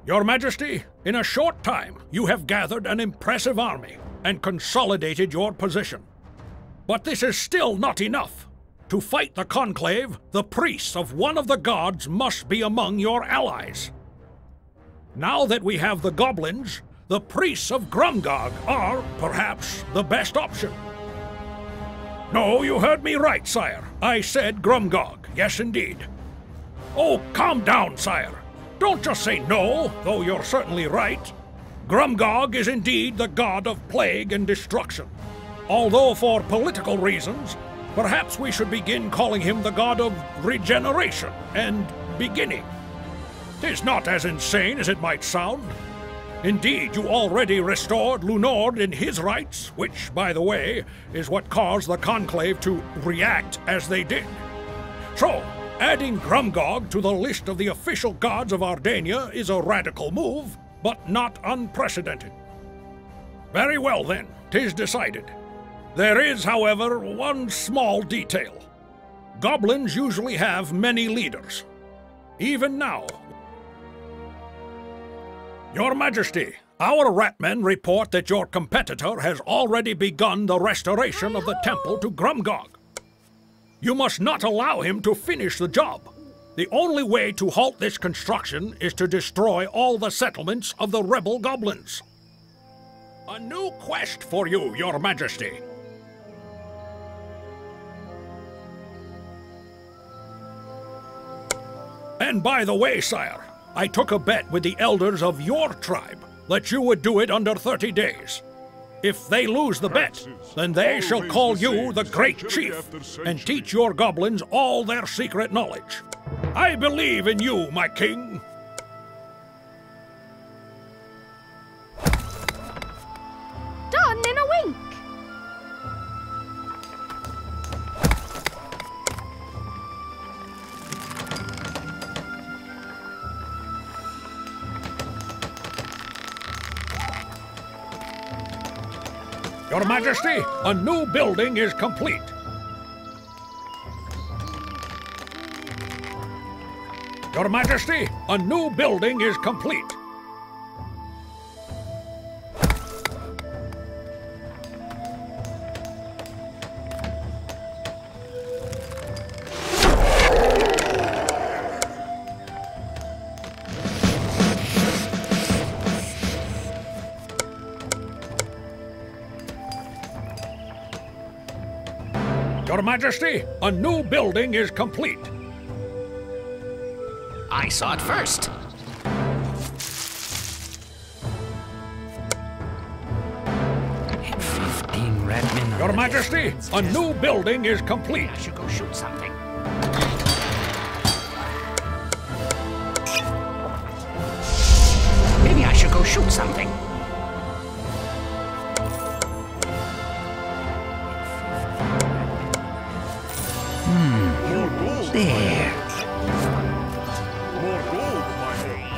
Your Majesty, in a short time, you have gathered an impressive army and consolidated your position. But this is still not enough. To fight the conclave, the priests of one of the gods must be among your allies. Now that we have the goblins, the priests of Grumgog are, perhaps, the best option. No, you heard me right, sire. I said Grumgog, yes indeed. Oh, calm down, sire. Don't just say no, though you're certainly right. Grumgog is indeed the god of plague and destruction. Although for political reasons, perhaps we should begin calling him the god of regeneration and beginning. 'Tis not as insane as it might sound. Indeed, you already restored Lunord in his rights, which, by the way, is what caused the Conclave to react as they did. So, adding Grumgog to the list of the official gods of Ardania is a radical move, but not unprecedented. Very well then, 'tis decided. There is, however, one small detail. Goblins usually have many leaders. Even now. Your Majesty, our ratmen report that your competitor has already begun the restoration of the temple to Grumgog. You must not allow him to finish the job. The only way to halt this construction is to destroy all the settlements of the rebel goblins. A new quest for you, Your Majesty. And by the way, sire, I took a bet with the elders of your tribe that you would do it under 30 days. If they lose the bet, then they shall call you the Great Chief and teach your goblins all their secret knowledge. I believe in you, my king. Done in a wink. Your Majesty, a new building is complete. Your Majesty, a new building is complete. Your Majesty, a new building is complete. I saw it first. And 15 redmen. Your Majesty, a new building is complete. I should go shoot something. Maybe I should go shoot something. There. More gold, my lord.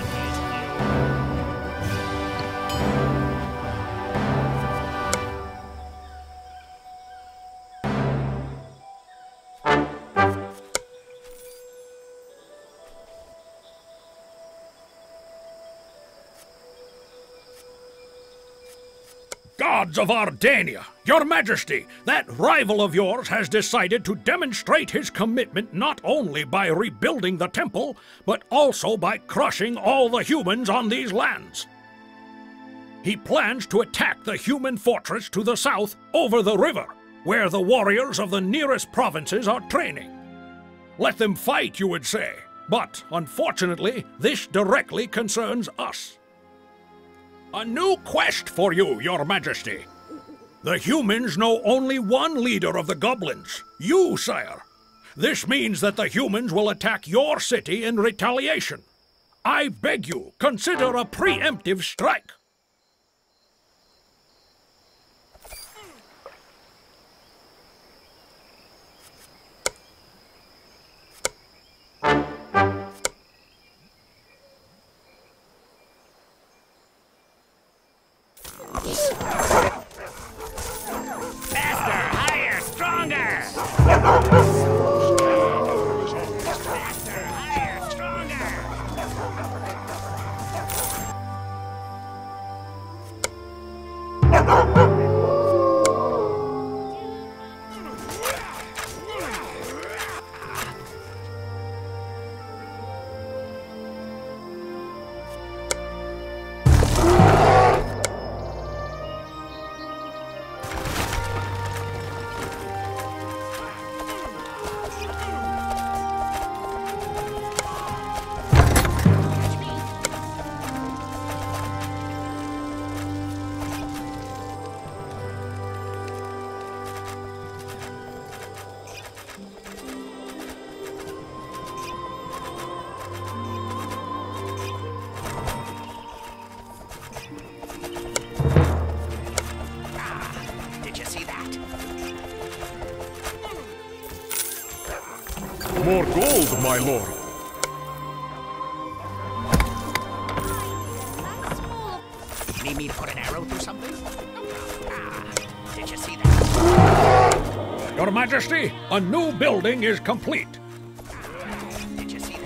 Gods of Ardania, Your Majesty, that rival of yours has decided to demonstrate his commitment not only by rebuilding the temple, but also by crushing all the humans on these lands. He plans to attack the human fortress to the south over the river, where the warriors of the nearest provinces are training. Let them fight, you would say, but unfortunately, this directly concerns us. A new quest for you, Your Majesty. The humans know only one leader of the goblins, you, sire. This means that the humans will attack your city in retaliation. I beg you, consider a preemptive strike. gold, my lord. You need me to put an arrow through something? Did you see that? Your Majesty, a new building is complete. Did you see that?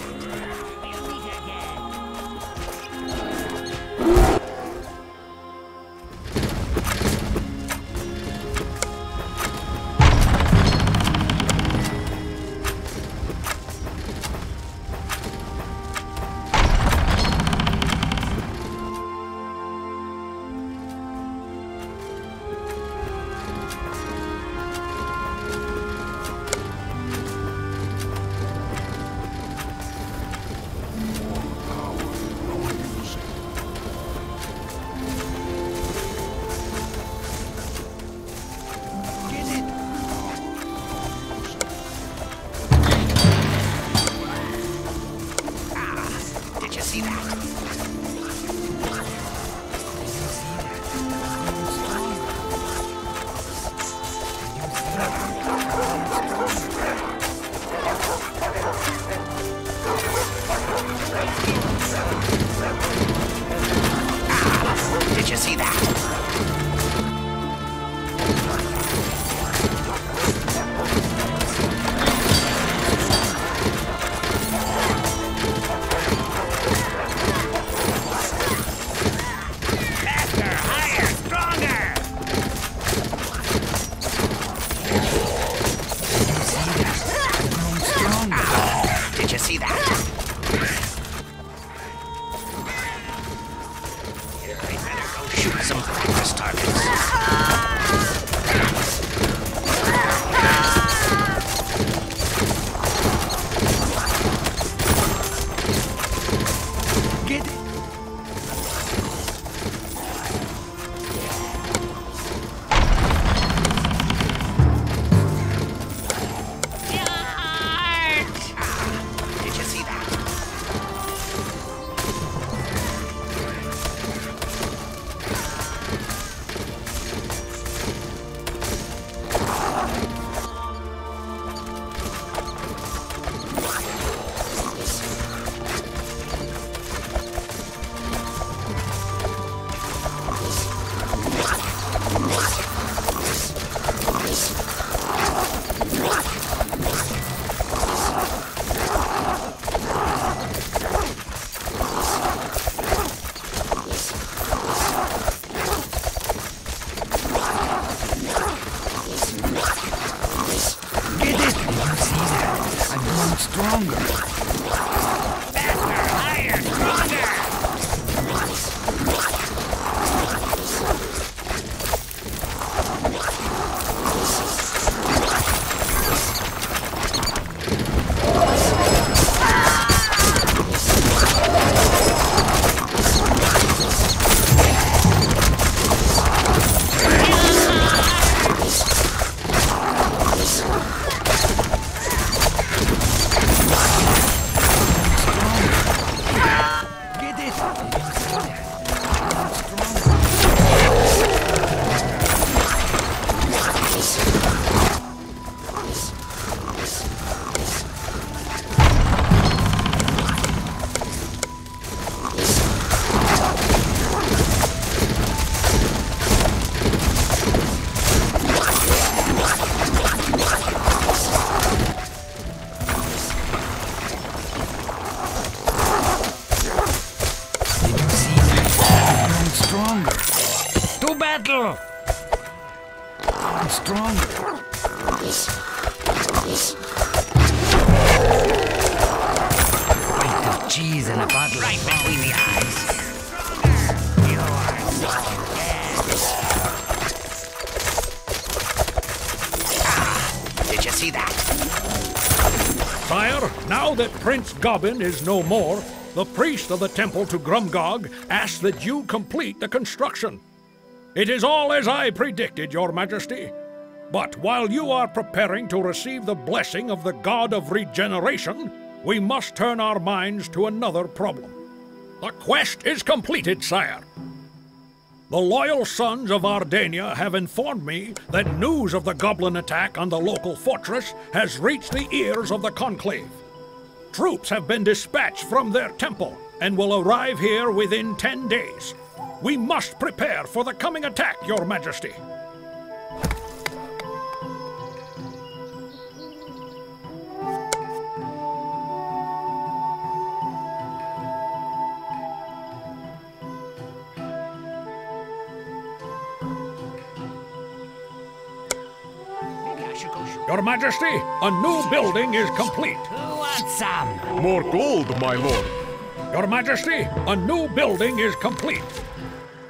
Did you see that? Did you see that? Did you see that? I better go shoot some practice targets. Get it. Did you see that? Stronger. Faster, higher, stronger. To battle! I'm stronger. Bite of cheese in a bottle right between the eyes. You are so dead. Did you see that? Sire, now that Prince Gobbin is no more, the priest of the temple to Grumgog asks that you complete the construction. It is all as I predicted, Your Majesty. But while you are preparing to receive the blessing of the God of Regeneration, we must turn our minds to another problem. The quest is completed, sire. The loyal sons of Ardania have informed me that news of the goblin attack on the local fortress has reached the ears of the Conclave. Troops have been dispatched from their temple and will arrive here within 10 days. We must prepare for the coming attack, Your Majesty. Your Majesty, a new building is complete. Who wants some? More gold, my lord. Your Majesty, a new building is complete.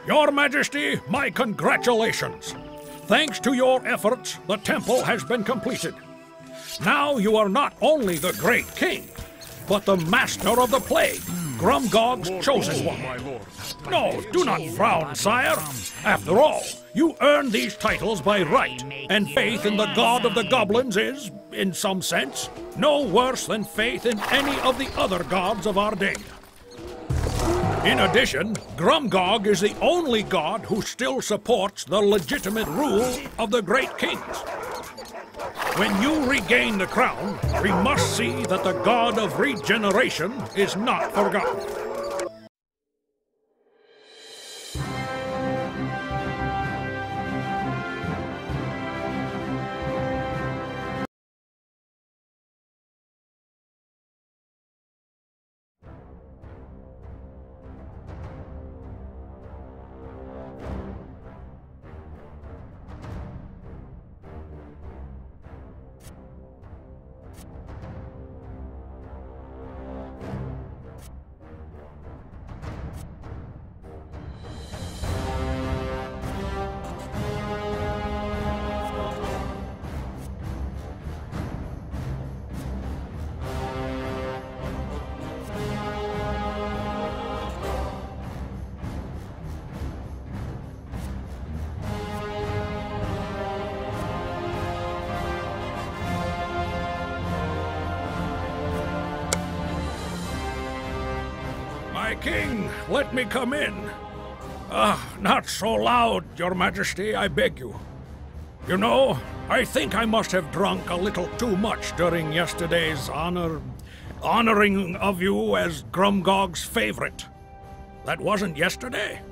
Your Majesty, my congratulations. Thanks to your efforts, the temple has been completed. Now you are not only the great king, but the master of the plague, Grumgog's chosen one. My lord. No, do not frown, sire. After all, you earned these titles by right, and faith in the god of the goblins is, in some sense, no worse than faith in any of the other gods of Ardania. In addition, Grumgog is the only god who still supports the legitimate rule of the great kings. When you regain the crown, we must see that the god of regeneration is not forgotten. My king, let me come in. Not so loud, Your Majesty, I beg you. You know, I think I must have drunk a little too much during yesterday's honoring of you as Grumgog's favorite. That wasn't yesterday?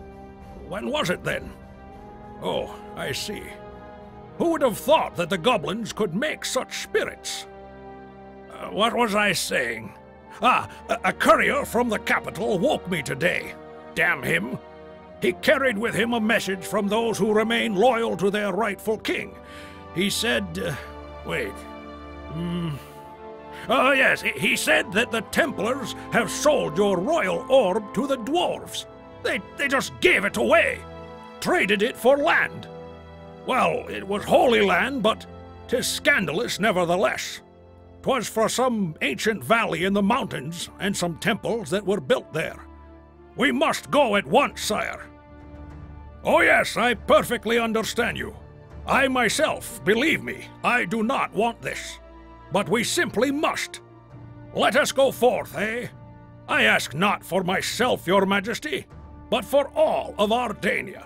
When was it then? Oh, I see. Who would have thought that the goblins could make such spirits? What was I saying? A courier from the capital woke me today. Damn him. He carried with him a message from those who remain loyal to their rightful king. He said, wait. Oh, yes, he said that the Templars have sold your royal orb to the dwarves. They just gave it away. Traded it for land. Well, it was holy land, but 'tis scandalous nevertheless. 'Twas for some ancient valley in the mountains and some temples that were built there. We must go at once, sire. Oh yes, I perfectly understand you. I myself, believe me, I do not want this. But we simply must. Let us go forth, eh? I ask not for myself, Your Majesty, but for all of Ardania.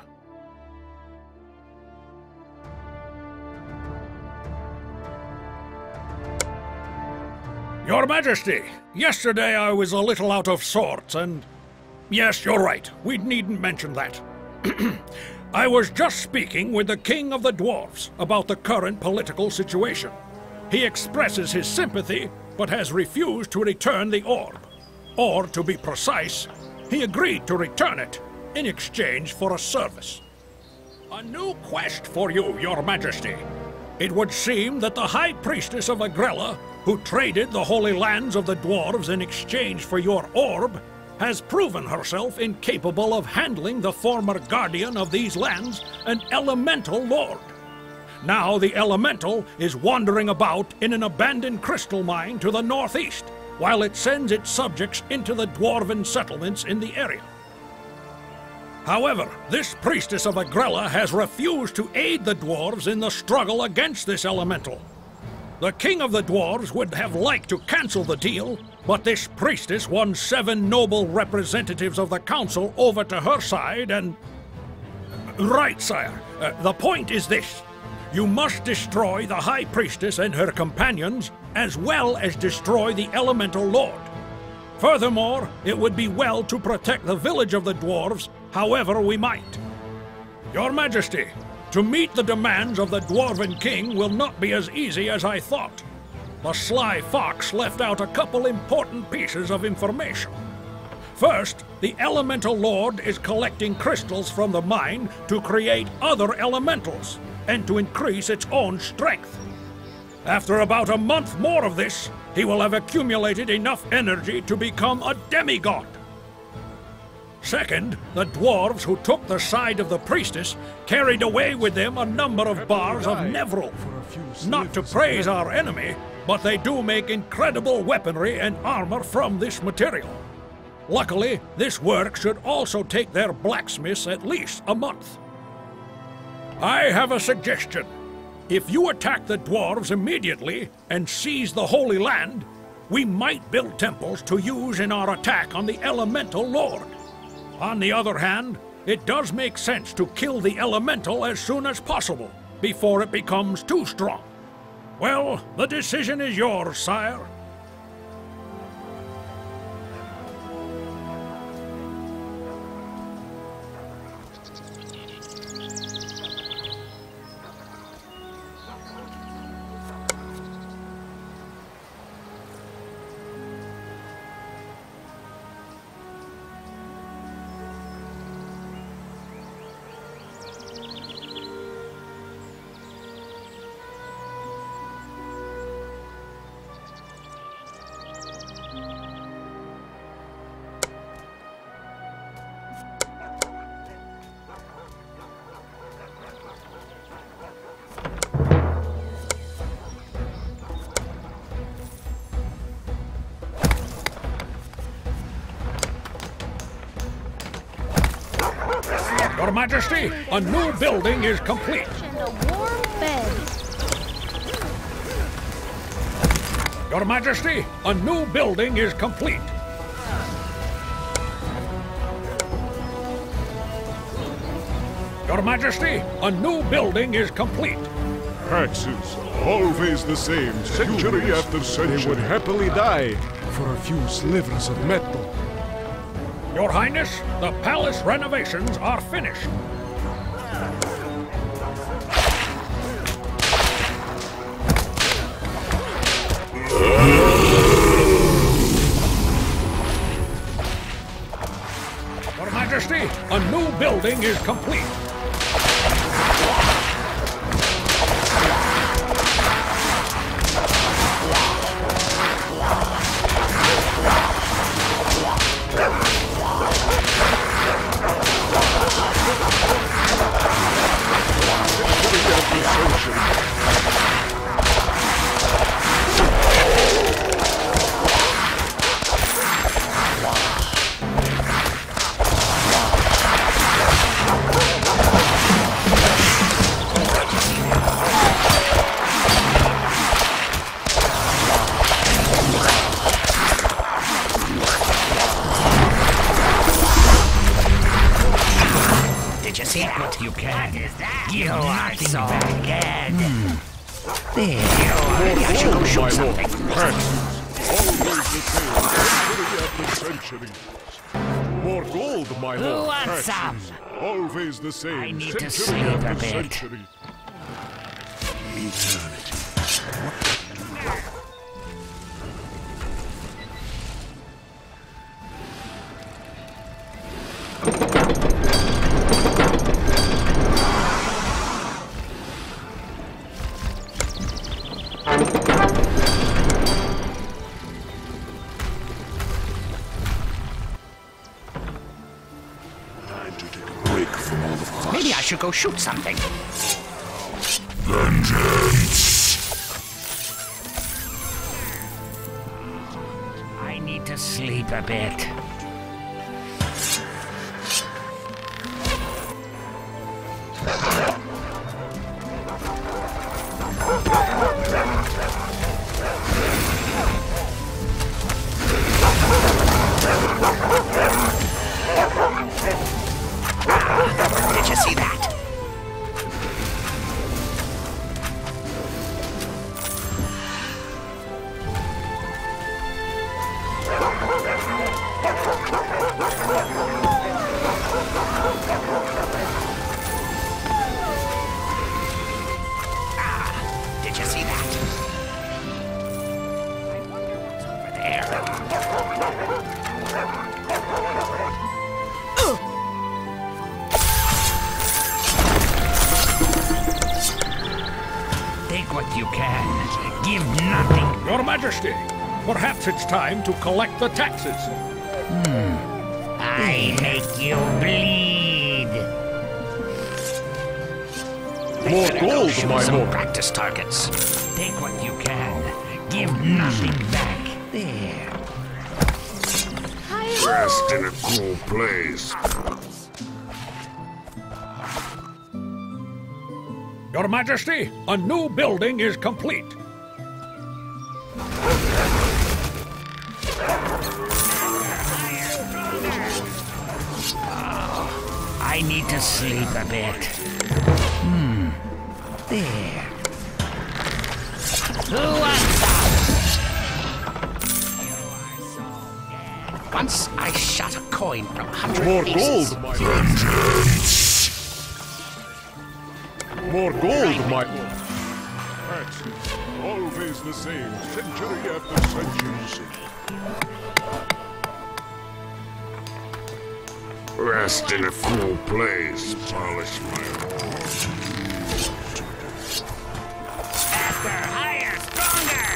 Your Majesty, yesterday I was a little out of sorts and... Yes, you're right. We needn't mention that. I was just speaking with the King of the Dwarves about the current political situation. He expresses his sympathy, but has refused to return the orb. Or, to be precise, he agreed to return it in exchange for a service. A new quest for you, Your Majesty. It would seem that the High Priestess of Agrella, who traded the Holy Lands of the Dwarves in exchange for your orb, has proven herself incapable of handling the former guardian of these lands, an elemental lord. Now the elemental is wandering about in an abandoned crystal mine to the northeast, while it sends its subjects into the dwarven settlements in the area. However, this priestess of Agrella has refused to aid the dwarves in the struggle against this elemental. The king of the dwarves would have liked to cancel the deal, but this priestess won 7 noble representatives of the council over to her side and... Right, sire. The point is this. You must destroy the High Priestess and her companions, as well as destroy the Elemental Lord. Furthermore, it would be well to protect the village of the dwarves however we might. Your Majesty, to meet the demands of the Dwarven King will not be as easy as I thought. The sly fox left out a couple important pieces of information. First, the Elemental Lord is collecting crystals from the mine to create other elementals, and to increase its own strength. After about a month more of this, he will have accumulated enough energy to become a demigod. Second, the dwarves who took the side of the priestess carried away with them a number of bars of Nevril. Not to praise our enemy, but they do make incredible weaponry and armor from this material. Luckily, this work should also take their blacksmiths at least a month. I have a suggestion. If you attack the dwarves immediately and seize the Holy Land, we might build temples to use in our attack on the Elemental Lord. On the other hand, it does make sense to kill the Elemental as soon as possible, before it becomes too strong. Well, the decision is yours, sire. Your Majesty, a new building is complete. And a warm bed. Your Majesty, a new building is complete. Your Majesty, a new building is complete. Taxes, always the same, century after century. They would happily die for a few slivers of metal. Your Highness, the palace renovations are finished. Your Majesty, a new building is complete. You can. You are so bad. There. Maybe I should go shoot something. Always the same, century after century. More gold, my lord. Who wants some? Always the same, I need to century sleep a after bit. century. Eternity. Maybe I should go shoot something. Vengeance! I need to sleep a bit. Did you see that? Did you see that? I wonder what's over there. Take what you can. Give nothing. Your Majesty, perhaps it's time to collect the taxes. I make you bleed. More gold, Shoot my some lord. practice targets. Take what you can. Give nothing back. There. Rest in a cool place. Your Majesty, a new building is complete. I need to sleep a bit. There. Who wants some? Once I shot a coin from 100 More pieces. gold, my lord. More gold, my lord. Axes, always the same, century after century. Rest in a cool place. Polish my horse. Faster, higher, stronger!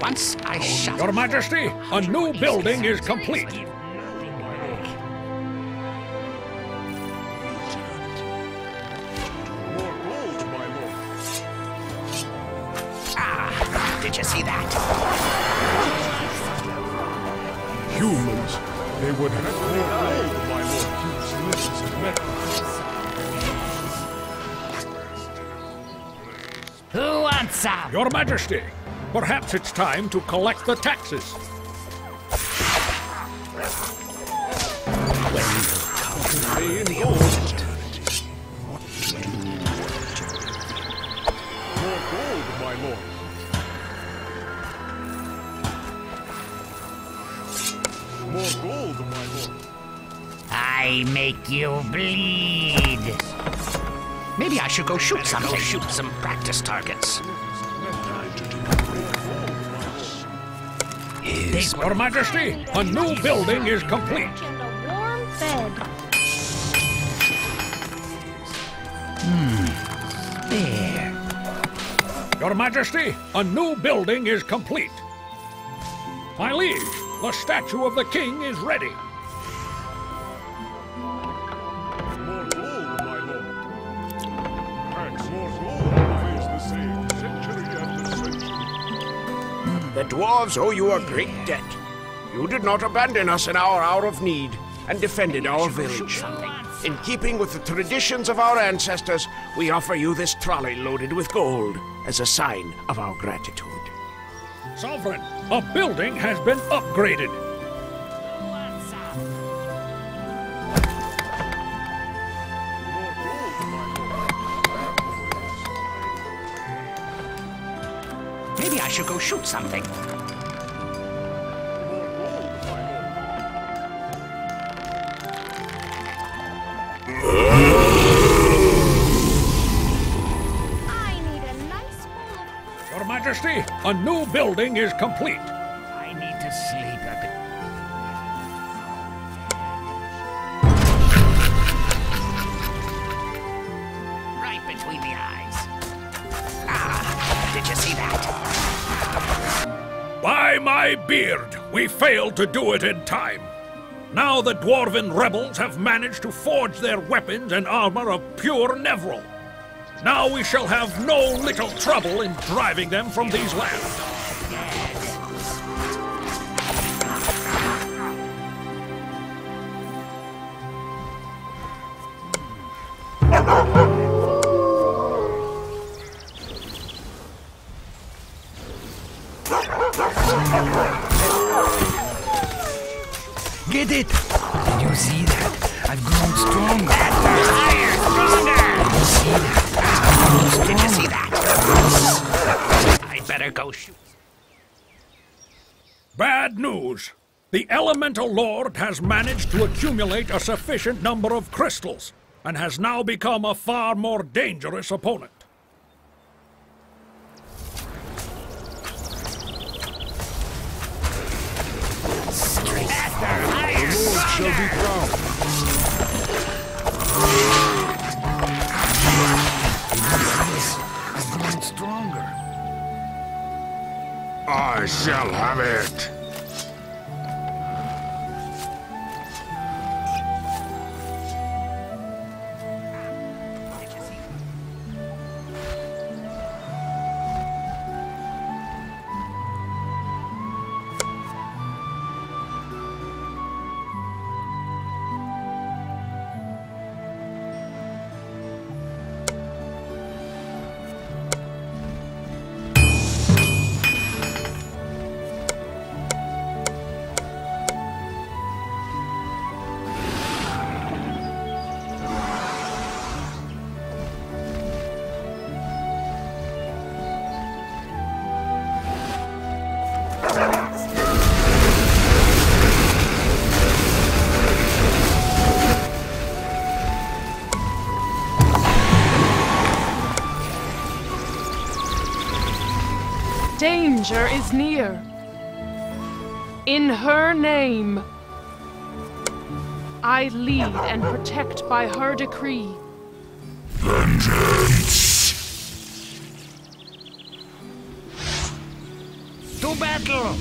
Once I shot Your Majesty, a new building is complete. More gold, my lord. Did you see that? Humans, they would have more gold, my lord. Useless as metal. Who wants some? Your Majesty, perhaps it's time to collect the taxes. Pay in gold. More gold, my lord. More gold, my lord. I make you bleed. Maybe I should go shoot something. Shoot some practice targets. Your Majesty, a new building is complete. And a warm bed. There. Your Majesty, a new building is complete. My liege, the statue of the king is ready. More gold, my lord. Axe, more gold, always the same, century after century. The dwarves owe you a great debt. You did not abandon us in our hour of need and defended our village. In keeping with the traditions of our ancestors, we offer you this trolley loaded with gold as a sign of our gratitude. Sovereign, a building has been upgraded. Maybe I should go shoot something. I need a nice bowl of Your Majesty, a new building is complete. I need to sleep a bit. Right between the eyes. Did you see that? By my beard, we failed to do it in time. Now the dwarven rebels have managed to forge their weapons and armor of pure Nevril. Now we shall have no little trouble in driving them from these lands. Get it? Did you see that? I've grown stronger. Higher, stronger. Did you see that? I'd better go shoot. Bad news. The Elemental Lord has managed to accumulate a sufficient number of crystals, and has now become a far more dangerous opponent. The Lord shall be crowned. I'm growing stronger. I shall have it. Danger is near. In her name, I lead and protect by her decree. Vengeance! To battle!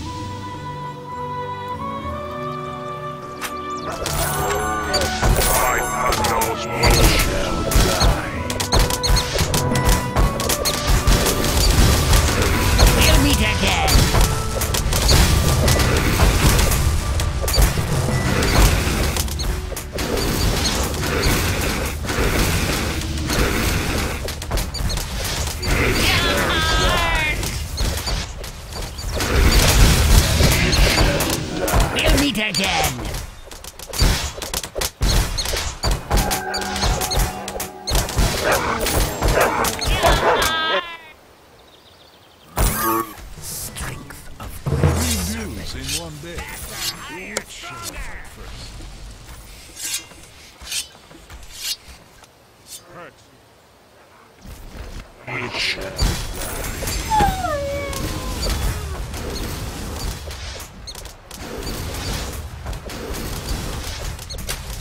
Fight for those who shall die. We'll meet again! We'll meet again! Strength of grace. News in one day. It shall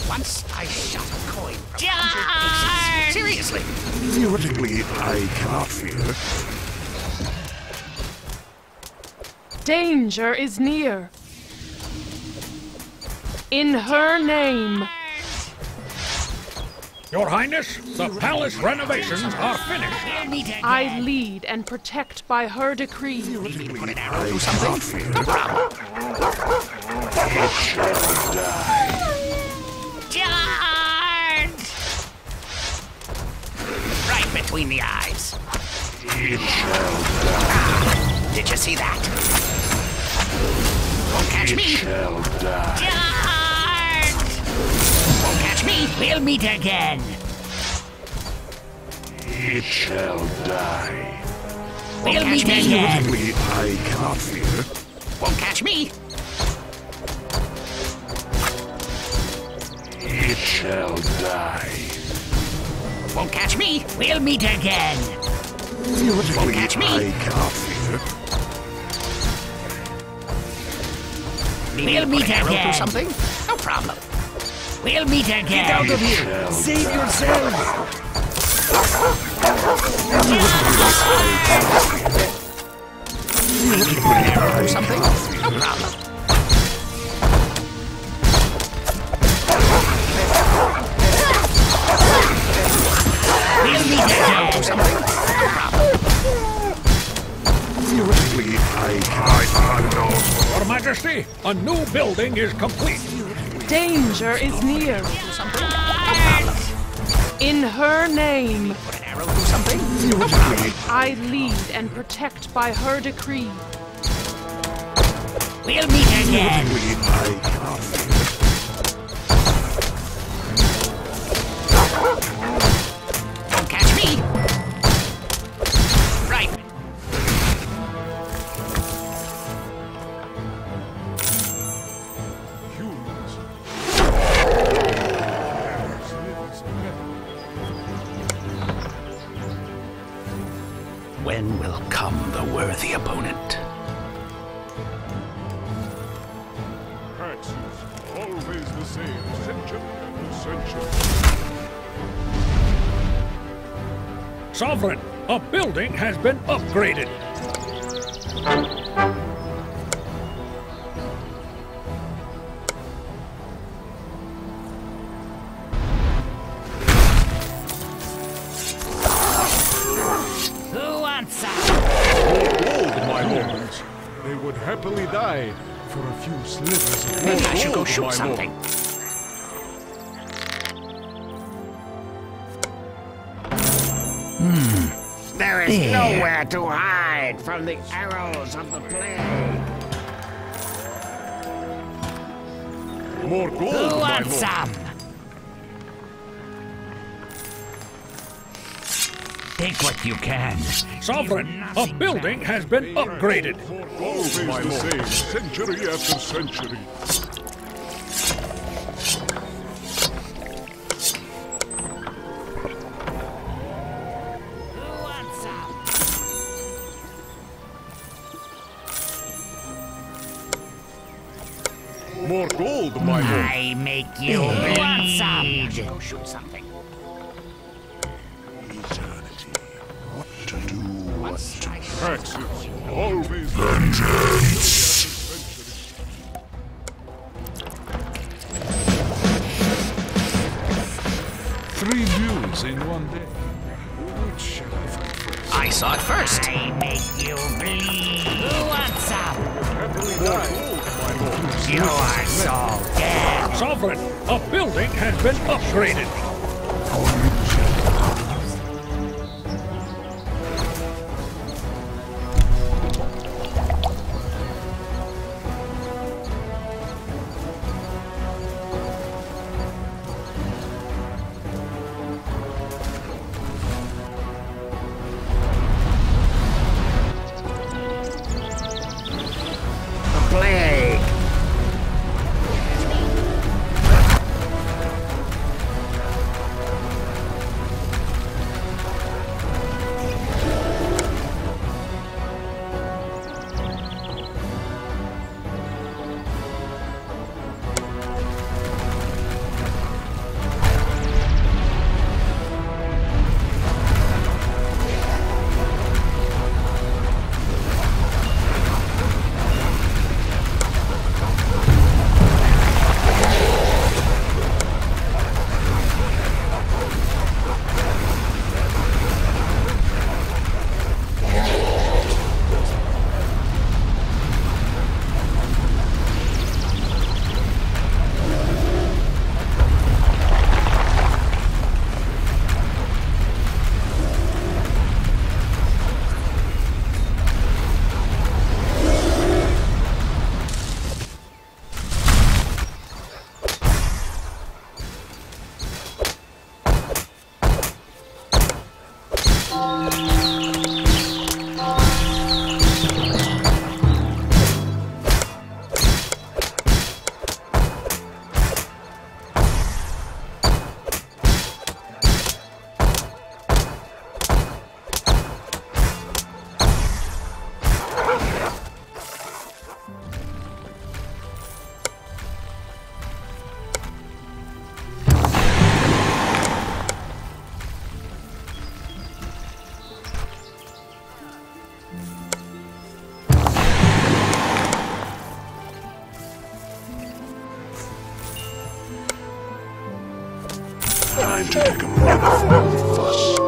Once I shot a coin from 100 pieces. Seriously! Theoretically, I cannot fear. Danger is near. In her name, Your Highness, the palace renovations are finished. We'll meet again. I lead and protect by her decree. Need me to put an arrow through something? No problem. It shall die. Charge! Right between the eyes. It shall die. Did you see that? Won't catch It me. shall die. Charge! Won't catch me. We'll meet again. It shall die. We'll meet again. Theoretically, I cannot fear. Won't catch me. It shall die. Won't catch me. We'll meet again. Theoretically, catch me. I cannot fear. We'll meet again. Something? No problem. We'll meet again. Get out of here. Save yourselves. Something? No problem. We'll meet again. Something? No problem. Theoretically, I cannot. Your Majesty, a new building is complete. Danger is near. Something? No problem. In her name, Put an arrow through something? No problem. I lead and protect by her decree. We'll meet again. Theoretically, I cannot fear. Don't catch me. Right. When will come the worthy opponent? Praxis, always the same, century after century. Sovereign, a building has been upgraded. Who wants some? Gold, my lords. They would happily die for a few slivers of Maybe I should go gold, shoot my something. lord. There is nowhere to hide from the arrows of the plague. More gold, Who my wants lord. some? Take what you can. Sovereign, a building has been upgraded. Always the same, century after century. Who wants some? More gold, my lord. I make you bleed. Who wants some? Go shoot something. Praxis, always Three views in one day. I saw it first. I make you bleed. Who wants some? You are so dead. Sovereign, a building has been upgraded. Plague. Time to take a break from all the fuss.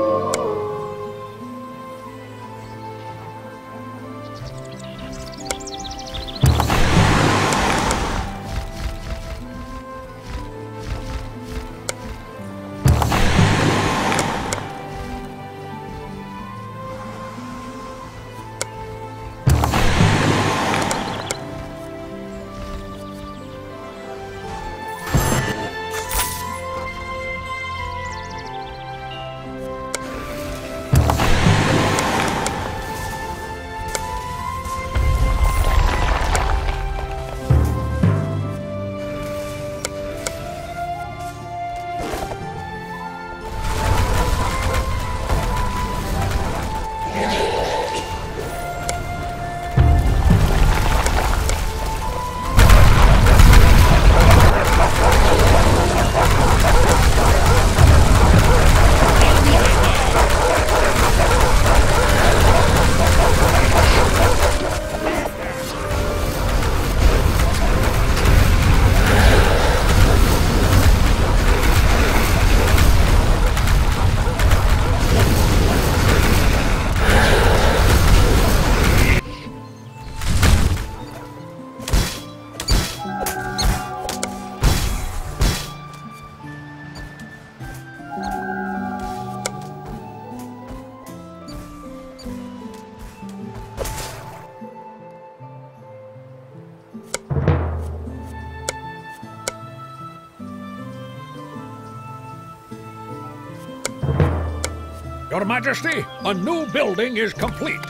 Your Majesty, a new building is complete.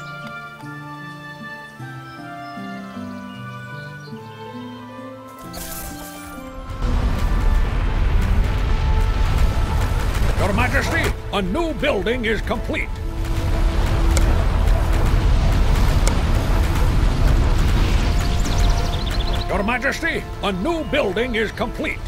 Your Majesty, a new building is complete. Your Majesty, a new building is complete.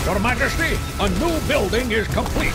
Your Majesty, a new building is complete.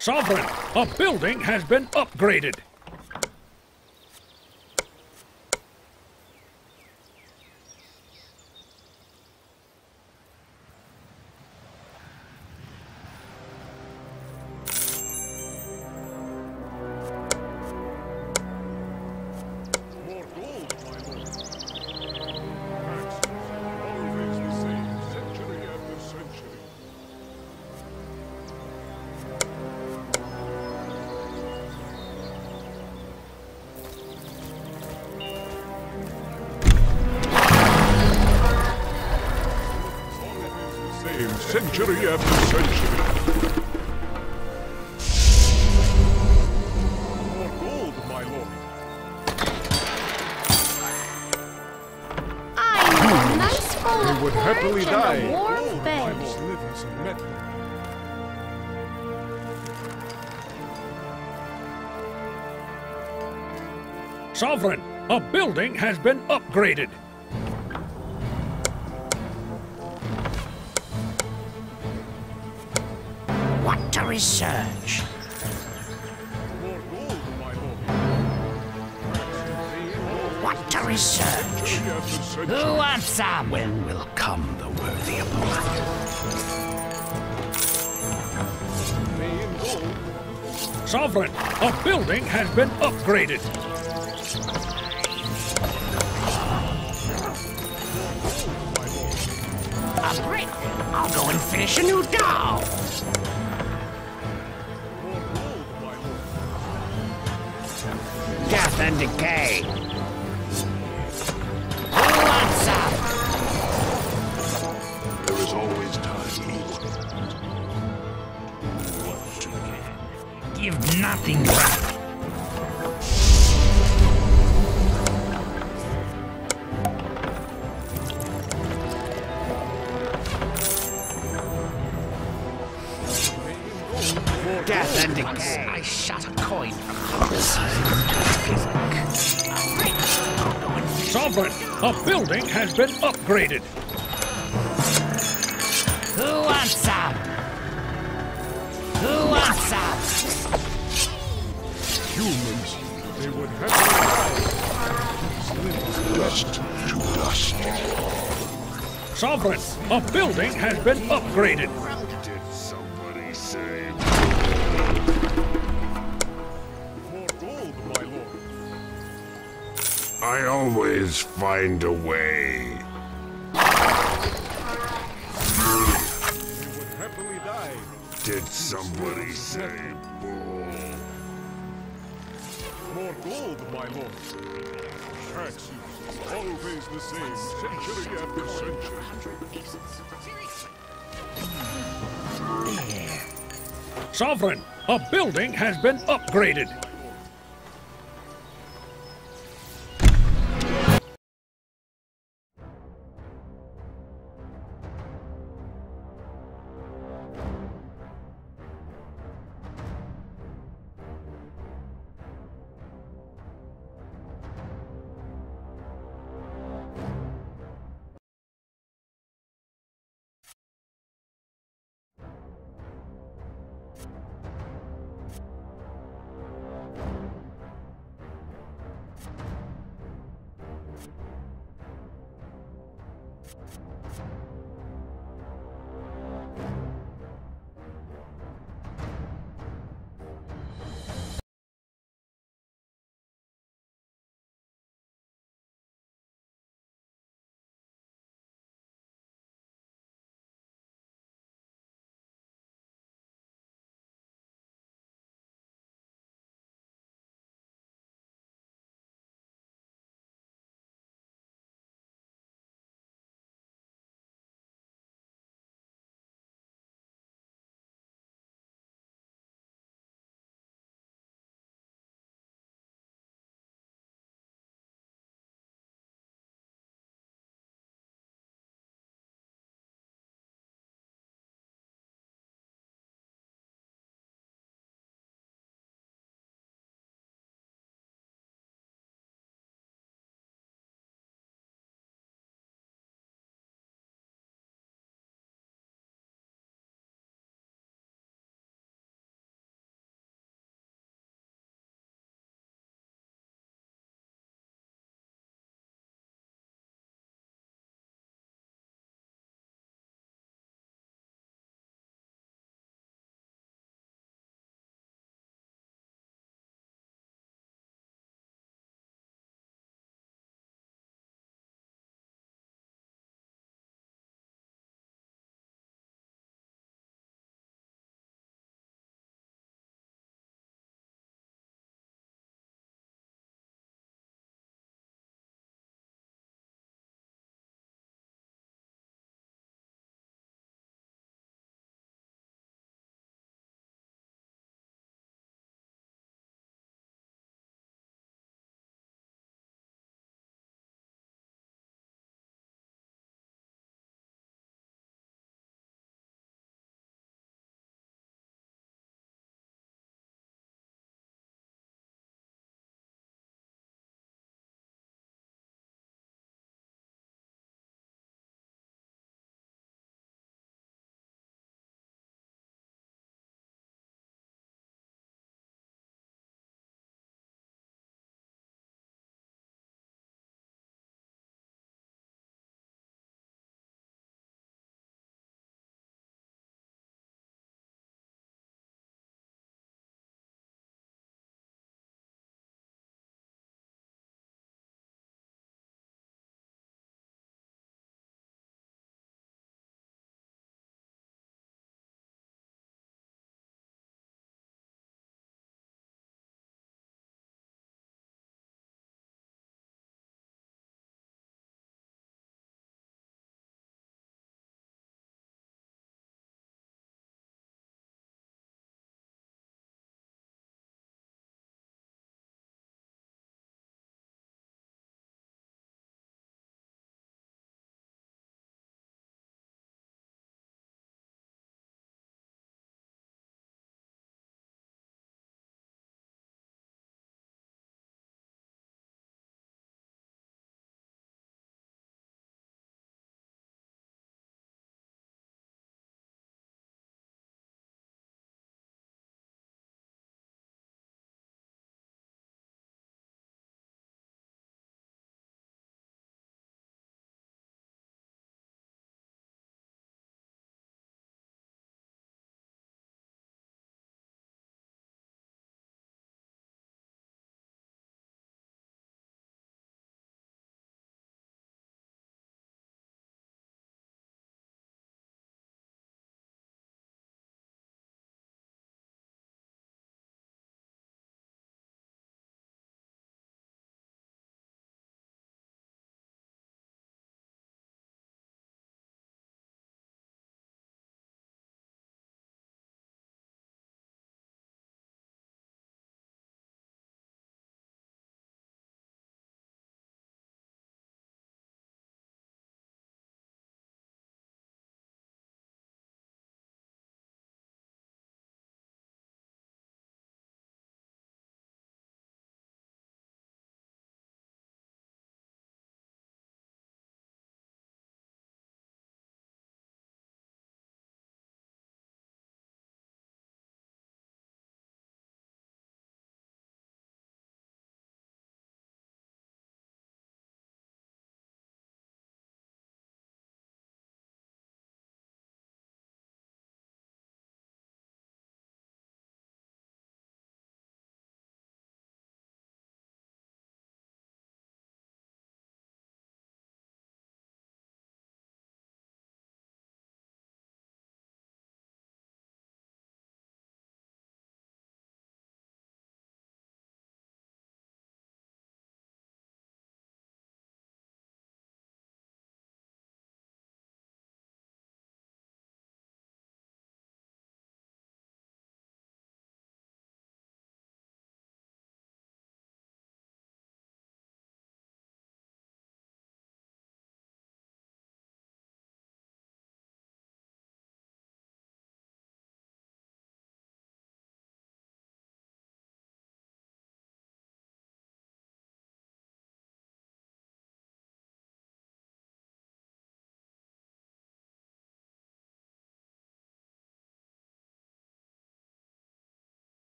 Sovereign, a building has been upgraded. More gold, my lord. Taxes, always the same, century after century. Same century after century. More gold, my lord. I need a nice bowl They of would happily porridge and die. a warm Gold, bed. slivers of metal. Sovereign, a building has been upgraded. What to research? More gold, my lord. What to research? Century after century. Who wants some? When will come the worthy opponent? Pay in gold. Sovereign, a building has been upgraded. A brick. I'll go and finish a new doll. More gold, my lord. Death and decay. Who wants some? There is always time, Eagle. What you can. Give nothing back. Death and decay. I shot a coin from Sovereign, a building has been upgraded. Who wants some? Who wants some? Humans, they would happily die. Slivers Dust to dust. Sovereign, a building has been upgraded. Did somebody say? More gold, my lord. I always find a way. They would happily die. Did somebody say bull? More gold, my lord. Taxes, always the same, century after century. Sovereign, a building has been upgraded.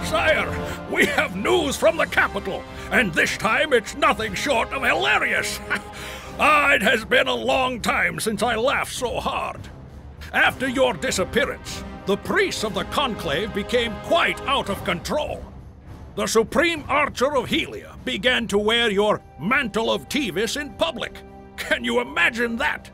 Sire, we have news from the capital, and this time it's nothing short of hilarious. It has been a long time since I laughed so hard. After your disappearance, the priests of the Conclave became quite out of control. The Supreme Archer of Helia began to wear your Mantle of Tevis in public. Can you imagine that?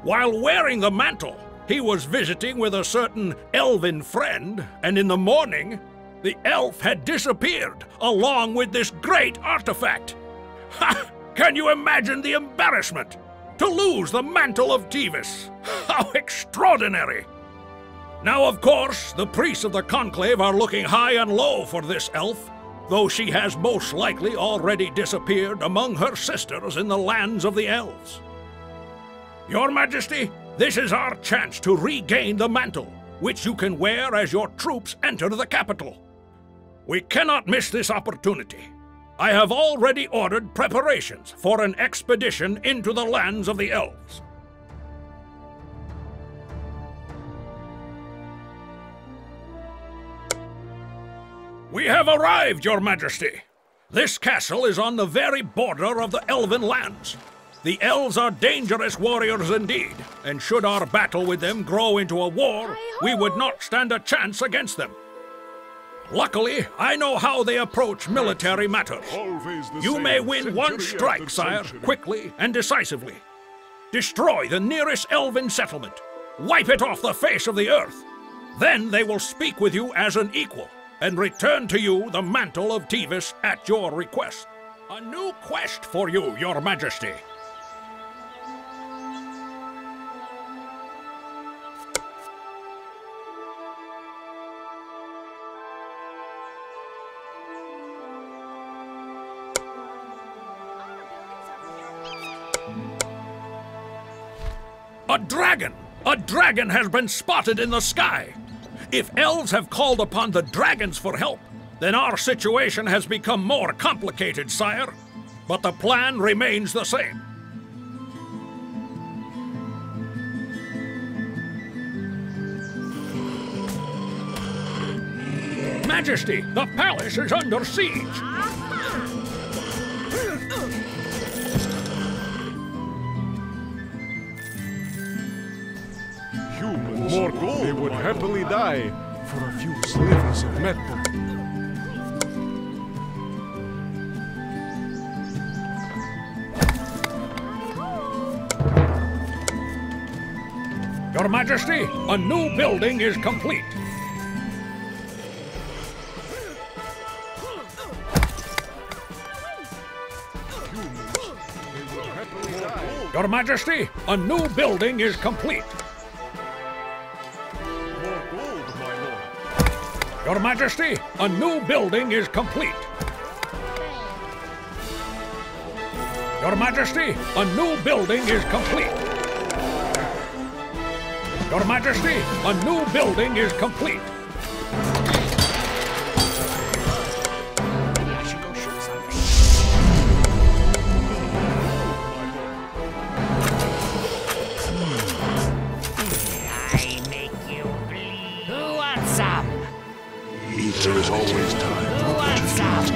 While wearing the mantle, he was visiting with a certain elven friend, and in the morning, the elf had disappeared, along with this great artifact. Ha! Can you imagine the embarrassment? To lose the Mantle of Tevis! How extraordinary! Now, of course, the priests of the Conclave are looking high and low for this elf, though she has most likely already disappeared among her sisters in the lands of the elves. Your Majesty, this is our chance to regain the mantle, which you can wear as your troops enter the capital. We cannot miss this opportunity. I have already ordered preparations for an expedition into the lands of the elves. We have arrived, Your Majesty. This castle is on the very border of the elven lands. The elves are dangerous warriors indeed, and should our battle with them grow into a war, we would not stand a chance against them. Luckily, I know how they approach military matters. You may win one strike, sire, quickly and decisively. Destroy the nearest elven settlement. Wipe it off the face of the earth. Then they will speak with you as an equal, and return to you the Mantle of Tevis at your request. A new quest for you, Your Majesty. A dragon! A dragon has been spotted in the sky! If elves have called upon the dragons for help, then our situation has become more complicated, sire. But the plan remains the same. Majesty, the palace is under siege! Humans, more gold. They would happily die for a few slivers of metal. Your Majesty, a new building is complete. Your Majesty, a new building is complete. Your Majesty, a new building is complete. Your Majesty, a new building is complete. Your Majesty, a new building is complete. Maybe I should go shoot something. I make you bleed. Who wants some? There is always time. Who wants some?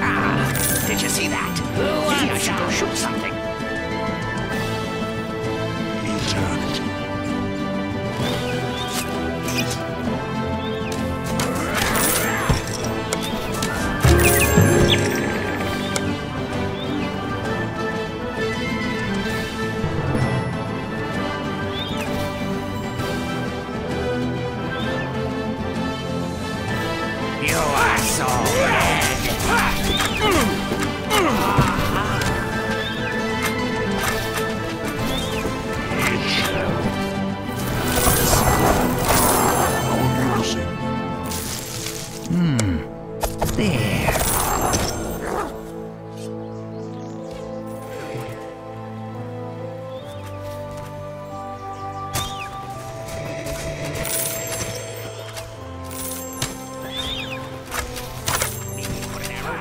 Ah, did you see that? Who wants some? Maybe I should go shoot something. Eternity. You are so red. There.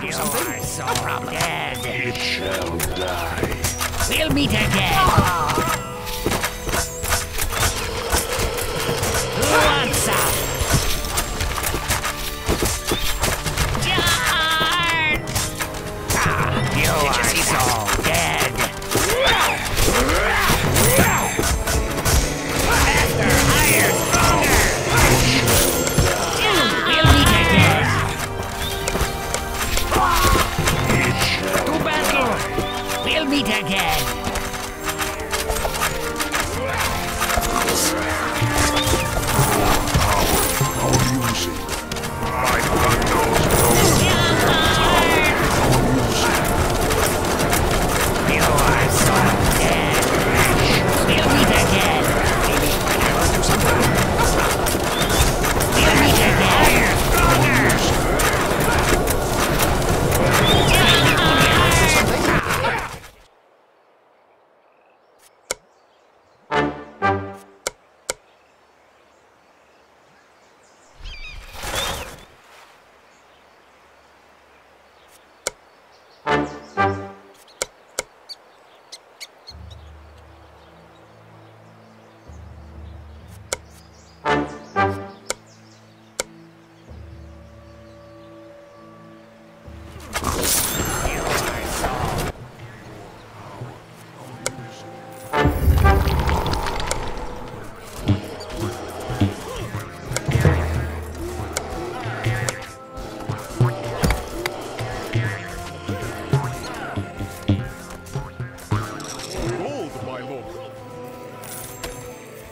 You are so dead. It shall die. We'll meet again. Who wants some? meet again.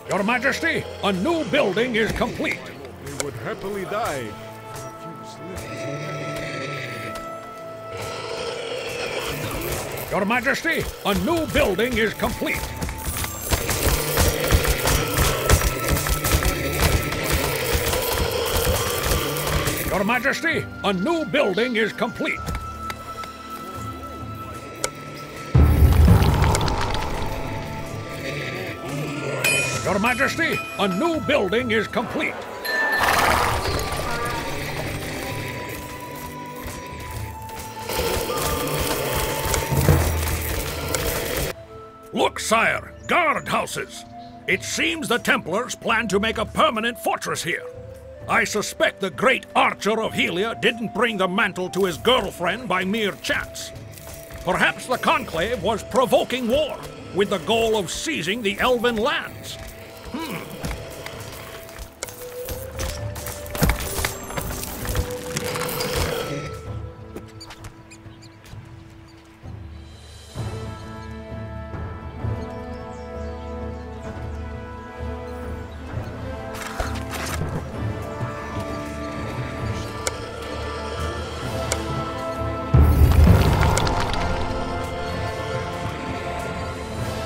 Your Majesty, a new building is complete. They would happily die. Your Majesty, a new building is complete. Your Majesty, a new building is complete. Your Majesty, a new building is complete. Look, sire, guardhouses. It seems the Templars plan to make a permanent fortress here. I suspect the great archer of Helia didn't bring the mantle to his girlfriend by mere chance. Perhaps the Conclave was provoking war, with the goal of seizing the Elven lands.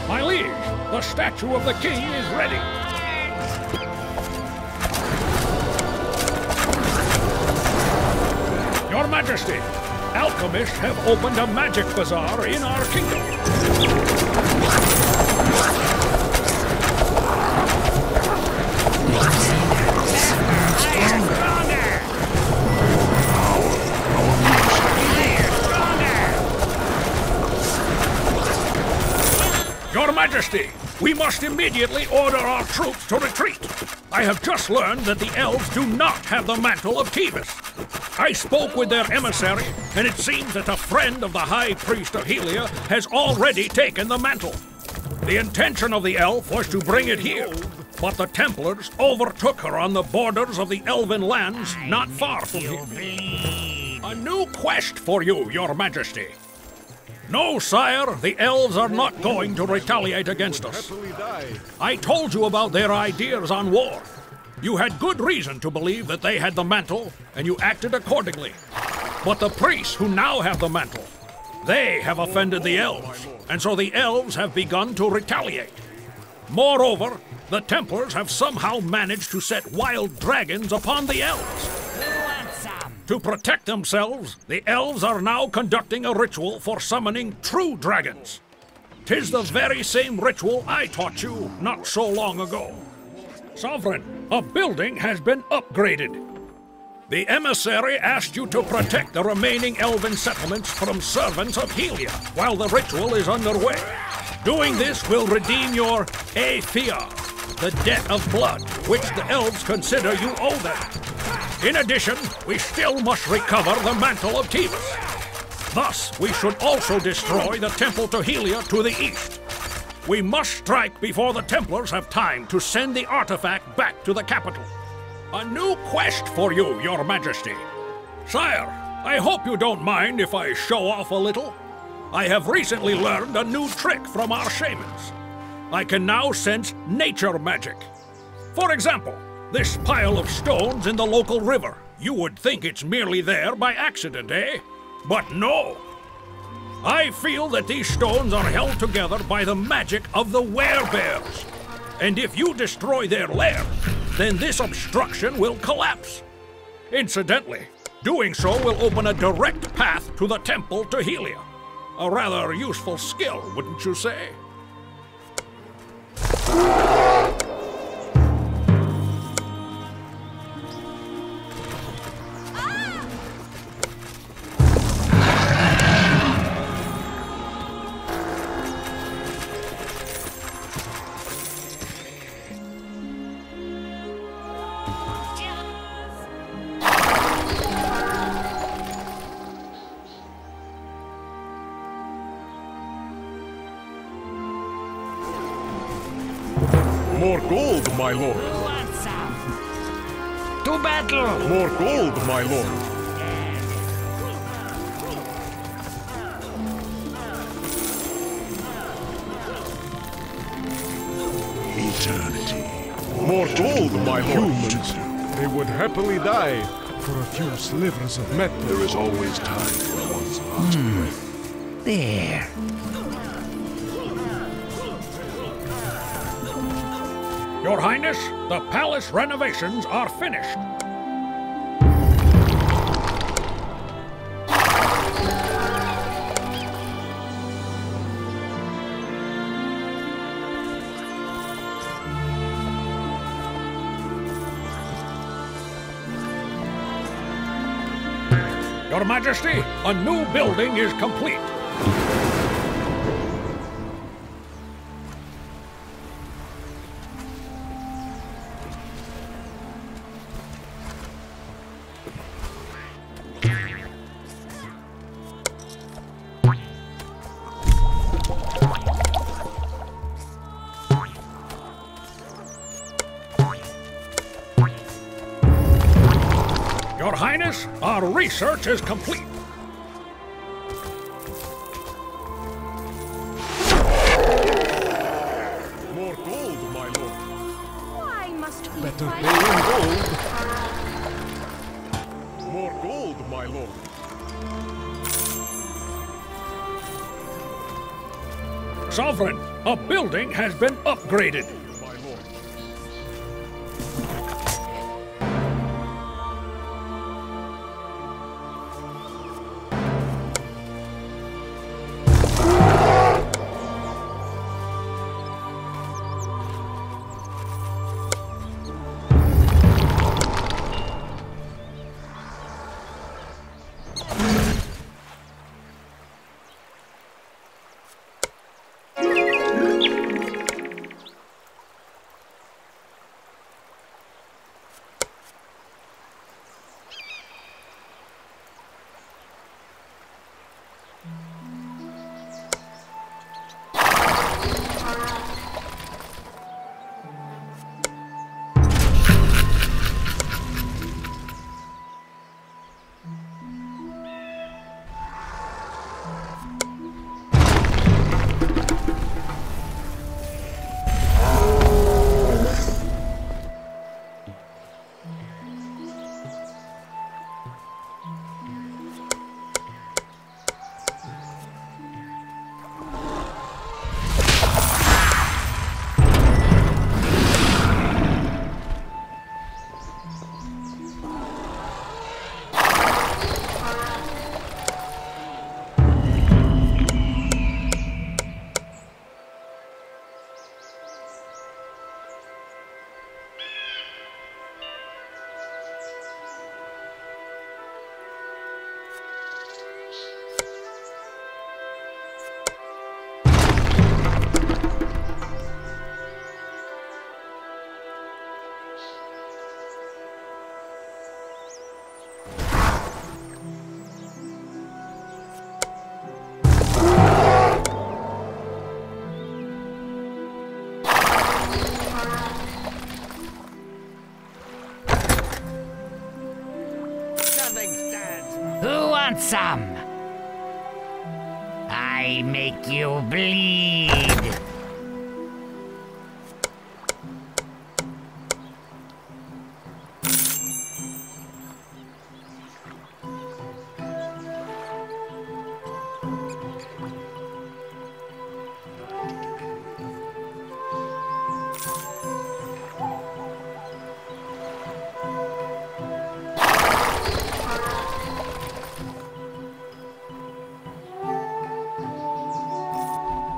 My liege, the statue of the king is ready. Your Majesty, alchemists have opened a magic bazaar in our kingdom. Your Majesty, we must immediately order our troops to retreat. I have just learned that the elves do not have the mantle of Tevis. I spoke with their emissary, and it seems that a friend of the High Priest of Helia has already taken the mantle. The intention of the elf was to bring it here, but the Templars overtook her on the borders of the Elven lands not far from here. A new quest for you, Your Majesty. No, sire, the elves are not going to retaliate against us. I told you about their ideas on war. You had good reason to believe that they had the mantle, and you acted accordingly. But the priests who now have the mantle, they have offended the elves, and so the elves have begun to retaliate. Moreover, the Templars have somehow managed to set wild dragons upon the elves. To protect themselves, the elves are now conducting a ritual for summoning true dragons. 'Tis the very same ritual I taught you not so long ago. Sovereign, a building has been upgraded. The emissary asked you to protect the remaining elven settlements from servants of Helia while the ritual is underway. Doing this will redeem your Aethia, the debt of blood, which the elves consider you owe them. In addition, we still must recover the mantle of Tevis. Thus, we should also destroy the temple to Helia to the east. We must strike before the Templars have time to send the artifact back to the capital. A new quest for you, Your Majesty. Sire, I hope you don't mind if I show off a little. I have recently learned a new trick from our shamans. I can now sense nature magic. For example, this pile of stones in the local river. You would think it's merely there by accident, eh? But no! I feel that these stones are held together by the magic of the werebears. And if you destroy their lair, then this obstruction will collapse. Incidentally, doing so will open a direct path to the temple to Helia. A rather useful skill, wouldn't you say? More gold, my lord. Who wants some? To battle! More gold, my lord. Eternity. More gold, my lord. Humans, they would happily die for a few slivers of metal. There is always time for one's last breath. There. Your Highness, the palace renovations are finished. Your Majesty, a new building is complete. Your Highness, our research is complete. More gold, my lord. Why must we Better fight? pay in gold. More gold, my lord. Sovereign, a building has been upgraded. My lord. Who wants some? I I make you bleed.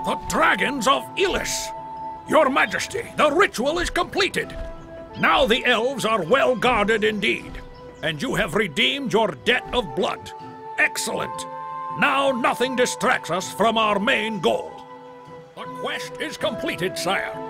The dragons of Elis! Your Majesty, the ritual is completed. Now the elves are well guarded indeed, and you have redeemed your debt of blood. Excellent! Now nothing distracts us from our main goal. The quest is completed, sire.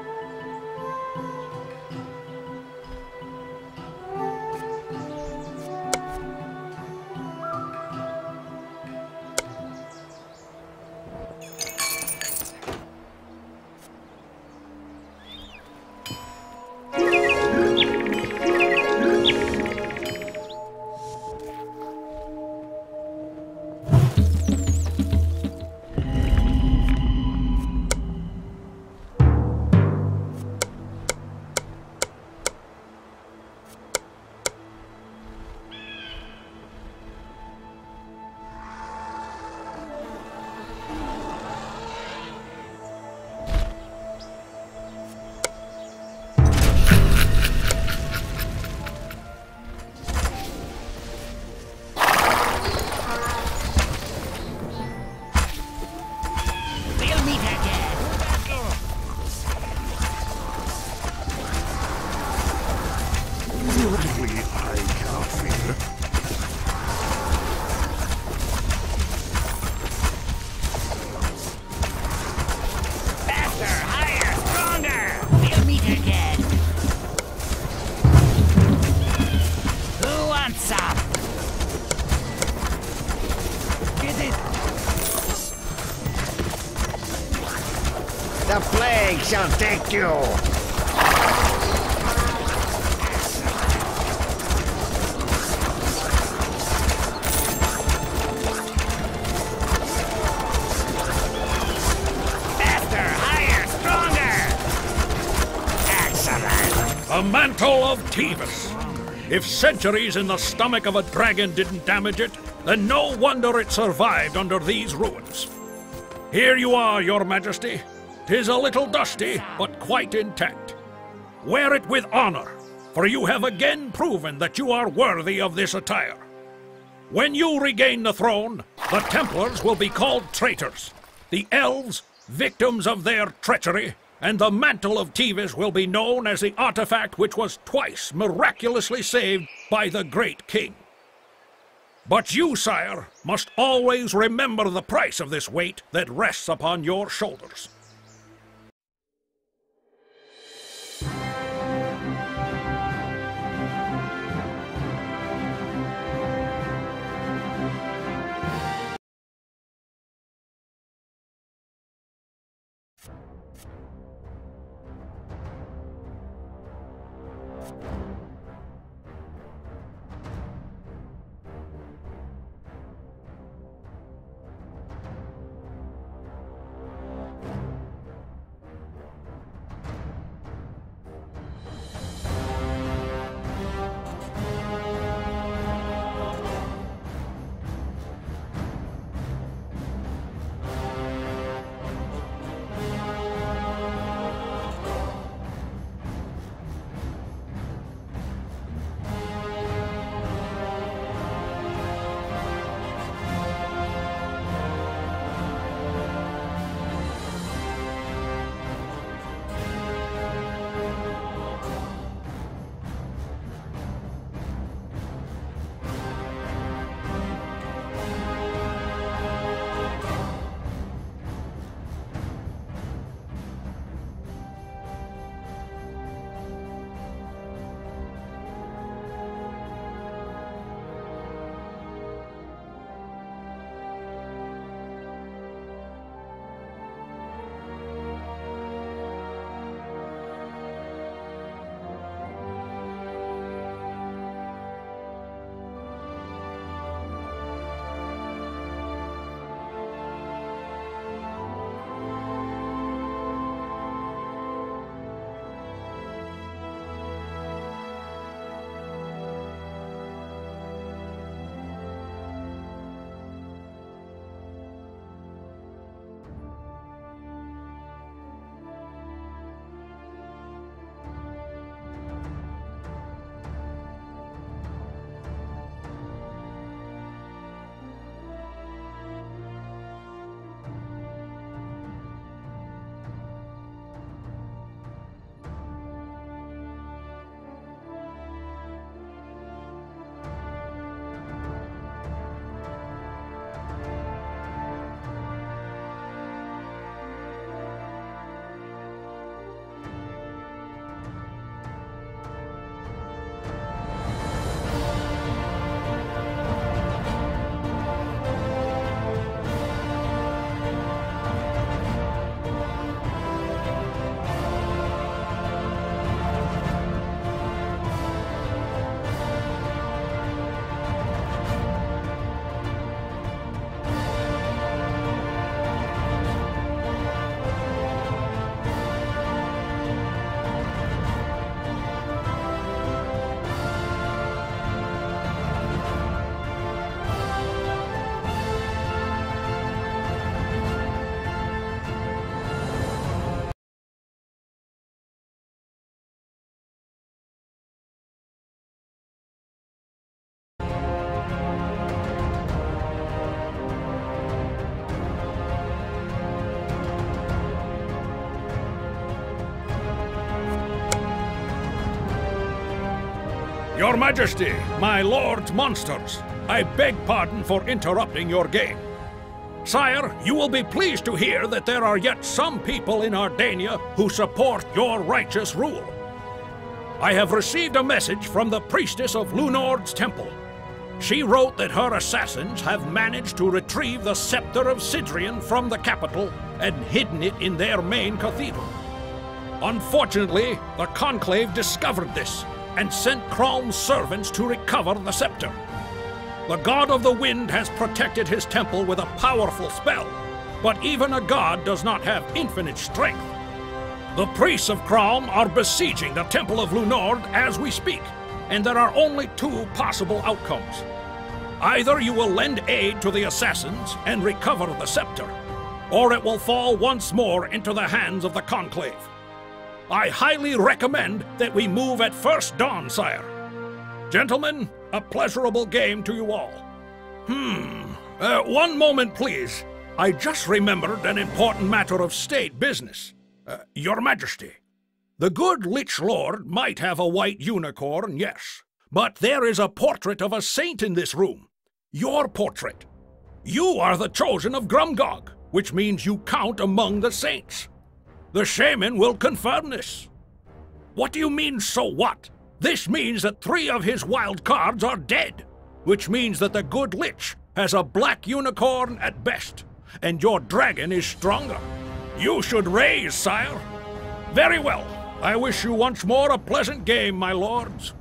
The plague shall take you! Faster, higher, stronger! Excellent! A mantle of Tevis. If centuries in the stomach of a dragon didn't damage it, then no wonder it survived under these ruins. Here you are, Your Majesty. 'Tis a little dusty, but quite intact. Wear it with honor, for you have again proven that you are worthy of this attire. When you regain the throne, the Templars will be called traitors, the elves victims of their treachery, and the mantle of Tevis will be known as the artifact which was twice miraculously saved by the great king. But you, sire, must always remember the price of this weight that rests upon your shoulders. Your Majesty, my lord's monsters, I beg pardon for interrupting your game. Sire, you will be pleased to hear that there are yet some people in Ardania who support your righteous rule. I have received a message from the priestess of Lunord's temple. She wrote that her assassins have managed to retrieve the scepter of Sidrian from the capital and hidden it in their main cathedral. Unfortunately, the Conclave discovered this and sent Kralm's servants to recover the scepter. The God of the Wind has protected his temple with a powerful spell, but even a god does not have infinite strength. The priests of Kralm are besieging the Temple of Lunord as we speak, and there are only two possible outcomes. Either you will lend aid to the assassins and recover the scepter, or it will fall once more into the hands of the Conclave. I highly recommend that we move at first dawn, sire. Gentlemen, a pleasurable game to you all. One moment, please. I just remembered an important matter of state business. Your Majesty, the good Lich Lord might have a white unicorn, yes, but there is a portrait of a saint in this room. Your portrait. You are the chosen of Grumgog, which means you count among the saints. The shaman will confirm this. What do you mean, so what? This means that 3 of his wild cards are dead, which means that the good Lich has a black unicorn at best, and your dragon is stronger. You should raise, sire. Very well. I wish you once more a pleasant game, my lords.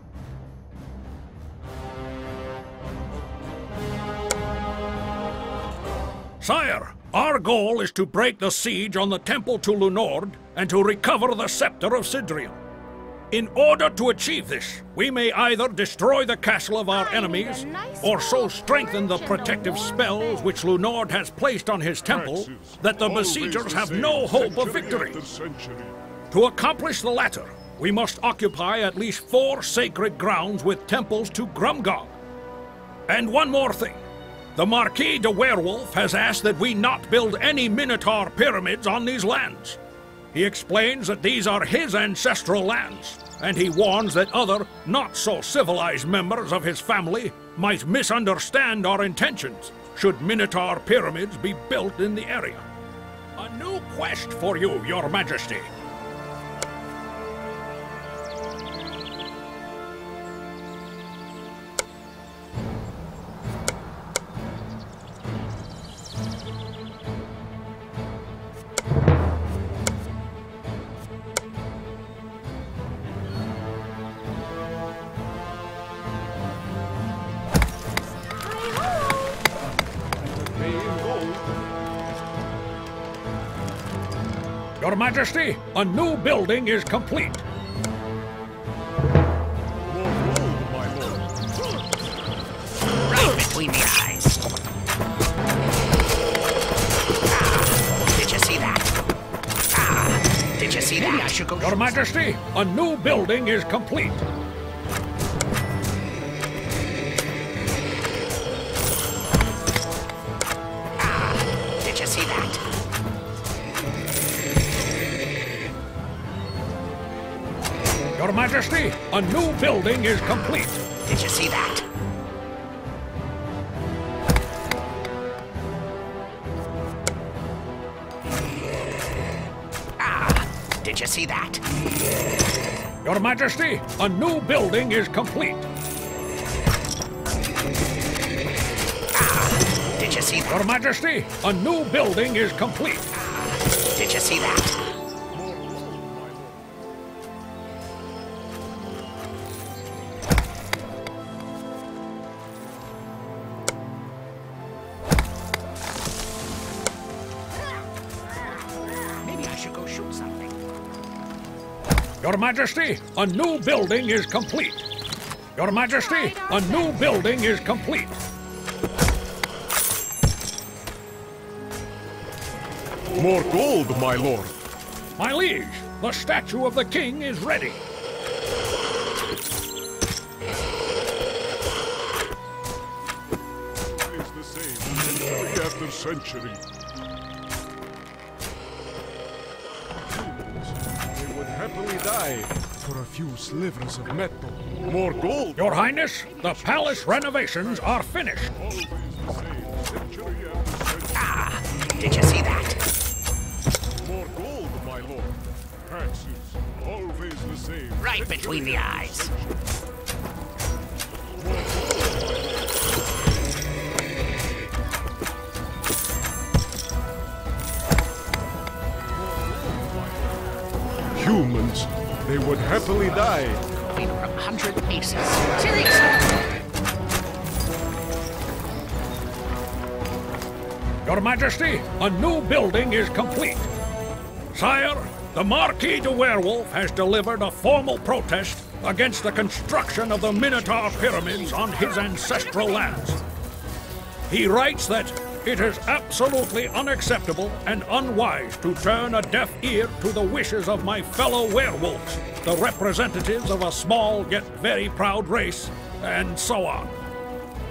Sire, our goal is to break the siege on the Temple to Lunord and to recover the scepter of Sidrian. In order to achieve this, we may either destroy the castle of our enemies, or so strengthen the protective spells which Lunord has placed on his temple that the besiegers have no hope of victory. To accomplish the latter, we must occupy at least 4 sacred grounds with temples to Grumgog. And one more thing. The Marquis de Werewolf has asked that we not build any Minotaur pyramids on these lands. He explains that these are his ancestral lands, and he warns that other, not-so-civilized members of his family might misunderstand our intentions should Minotaur pyramids be built in the area. A new quest for you, Your Majesty. Your Majesty, a new building is complete. Right between the eyes. Did you see that? Did you see that? Maybe I should go. Your Majesty, a new building is complete. Did you see that? Your Majesty, a new building is complete. Did you see that? Did you see that? Your Majesty, a new building is complete. Did you see that? Your Majesty, a new building is complete. Did you see that? Your Majesty, a new building is complete. Your Majesty, a new building is complete. More gold, my lord. My liege, the statue of the king is ready. It's the same, century after century. They would happily die for a few slivers of metal. More gold! Your Highness, the palace renovations are finished. Ah, did you see that? More gold, my lord. Taxes, always the same. Right between the eyes. Humans, they would happily die. Going from 100 paces. Seriously? Your Majesty, a new building is complete. Sire, the Marquis de Werewolf has delivered a formal protest against the construction of the Minotaur pyramids on his ancestral lands. He writes that it is absolutely unacceptable and unwise to turn a deaf ear to the wishes of my fellow werewolves, the representatives of a small yet very proud race, and so on.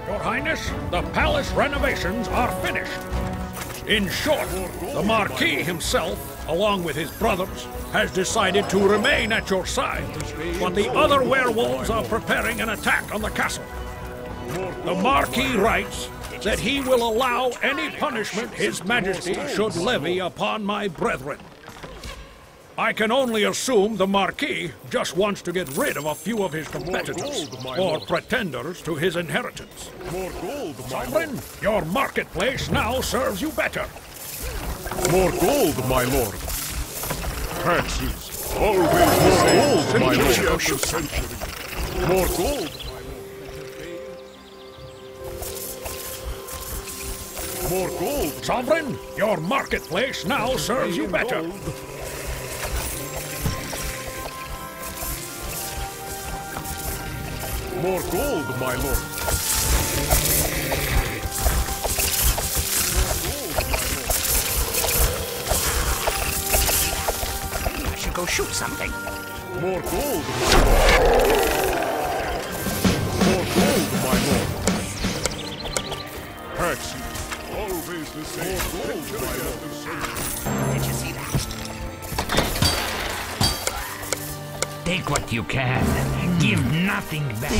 Your Highness, the palace renovations are finished. In short, the Marquis himself, along with his brothers, has decided to remain at your side, but the other werewolves are preparing an attack on the castle. The Marquis writes that he will allow any punishment His Majesty should levy upon my brethren. I can only assume the Marquis just wants to get rid of a few of his competitors, or pretenders to his inheritance. More gold, my Sovereign, lord. your marketplace now serves you better. More gold, my lord. Taxes, always the same. My lord. Century. More gold. More gold. Sovereign, your marketplace now serves you better. Gold. More gold, my lord. I should go shoot something. More gold, my lord. More gold, my lord. Taxes, always the same. Gold, my lord. Did you see that? Take what you can. Give nothing back.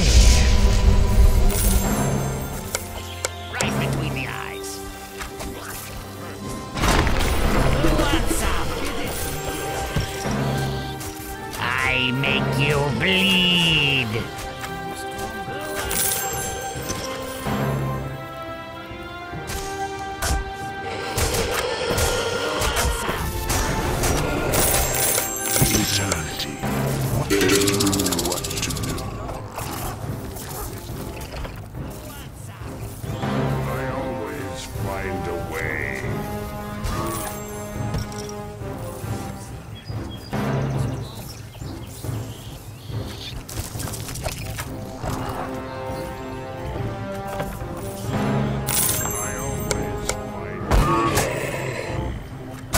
Right between the eyes. What's up? I make you bleed. Eternity. What to do, what to do. I always find a way. I always find a way.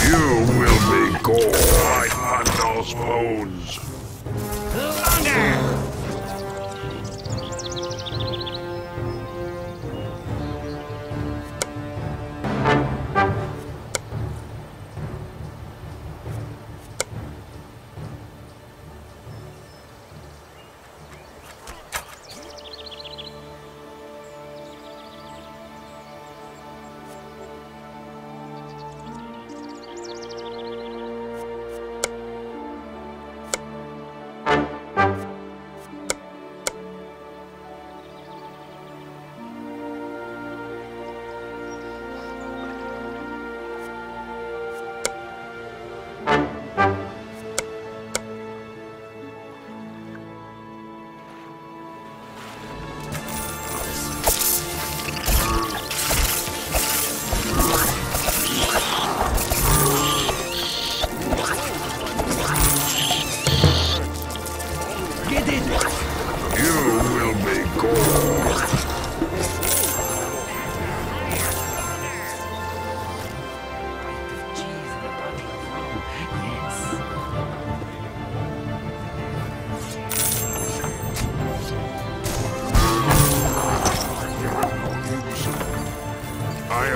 You will be gold. I hunt those bones. Longer!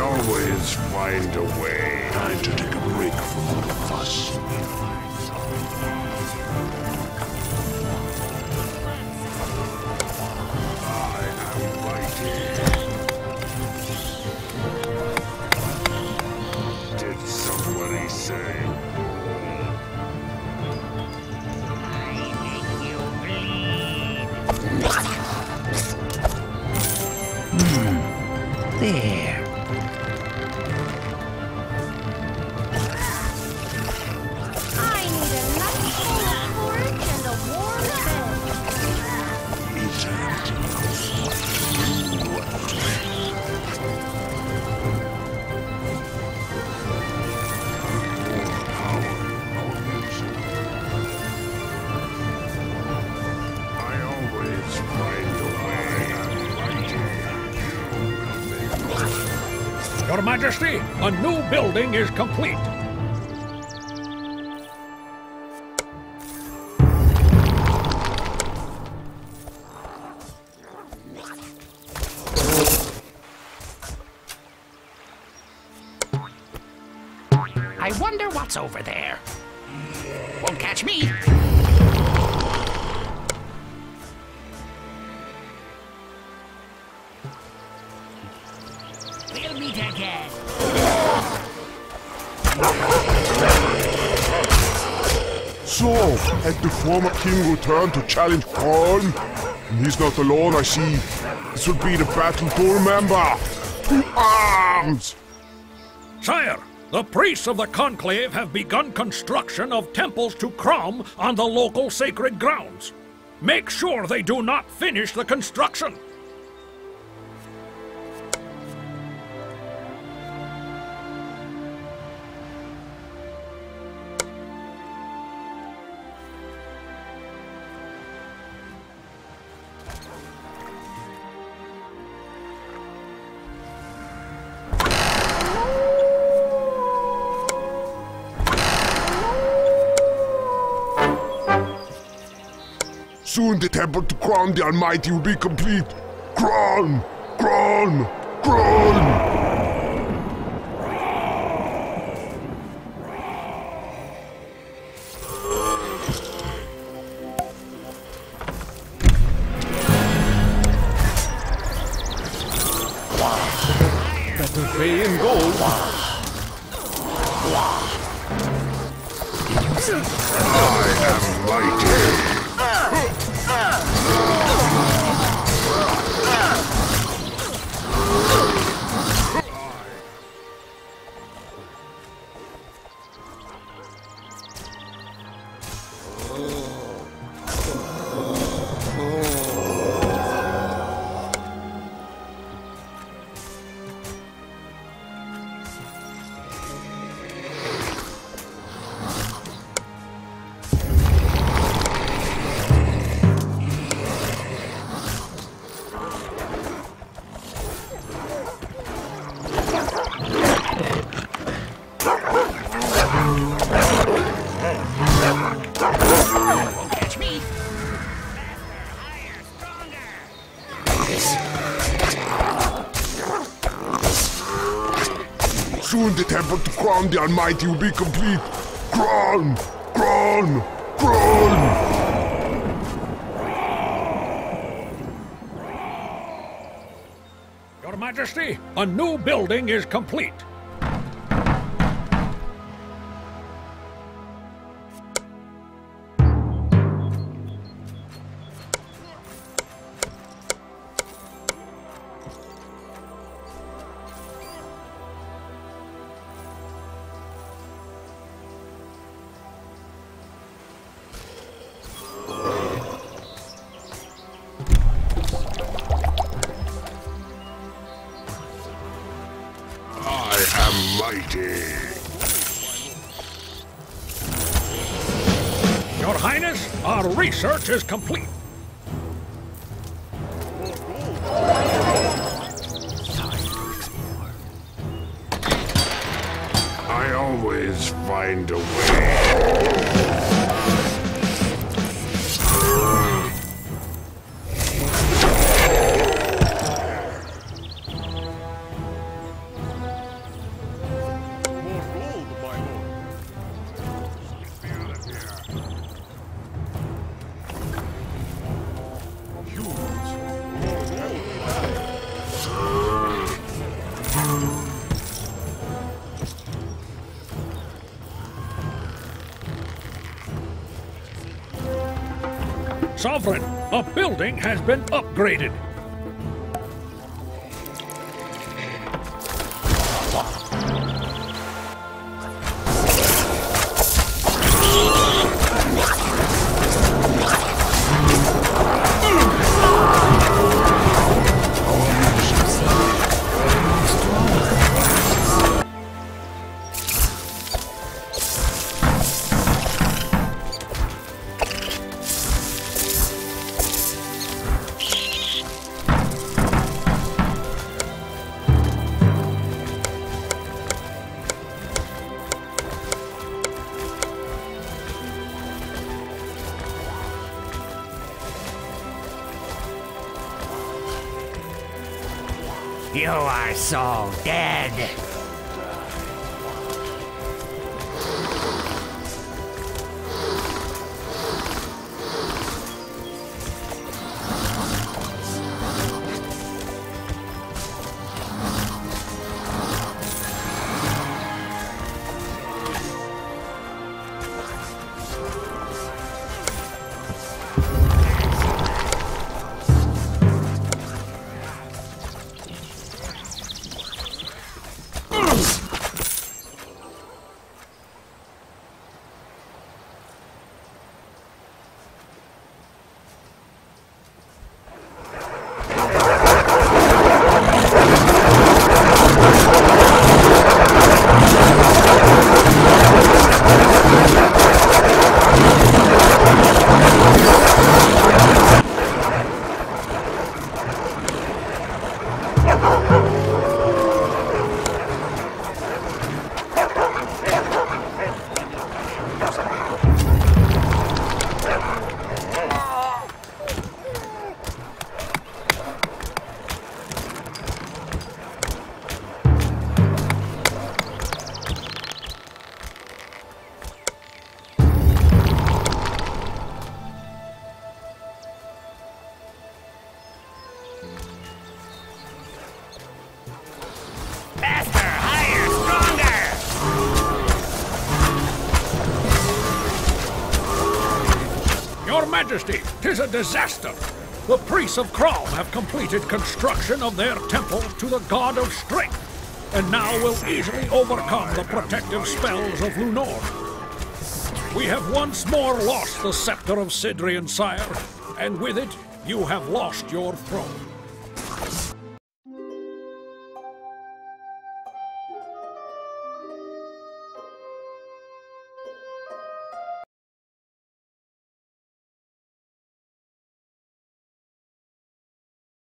always find a way. Time to take a break from all the fuss. Your Majesty, a new building is complete. I wonder what's over there. Won't catch me. We'll meet again. So, had the former king returned to challenge Kron? And he's not alone, I see. This will be the battle to remember. To arms! Sire, the priests of the Conclave have begun construction of temples to Crom on the local sacred grounds. Make sure they do not finish the construction. Soon the temple to Kron the Almighty will be complete. Kron! Kron! Kron! Better pay in gold. I am mighty. Soon the temple to Kron the Almighty will be complete. Kron! Kron! Kron! Your Majesty, a new building is complete. Mighty. Your Highness, our research is complete. I always find a way. Sovereign, a building has been upgraded. You are so dead. Your Majesty, 'tis a disaster! The priests of Krom have completed construction of their temple to the god of strength, and now will easily overcome the protective spells of Lunor. We have once more lost the scepter of Sidrian, sire, and with it, you have lost your throne.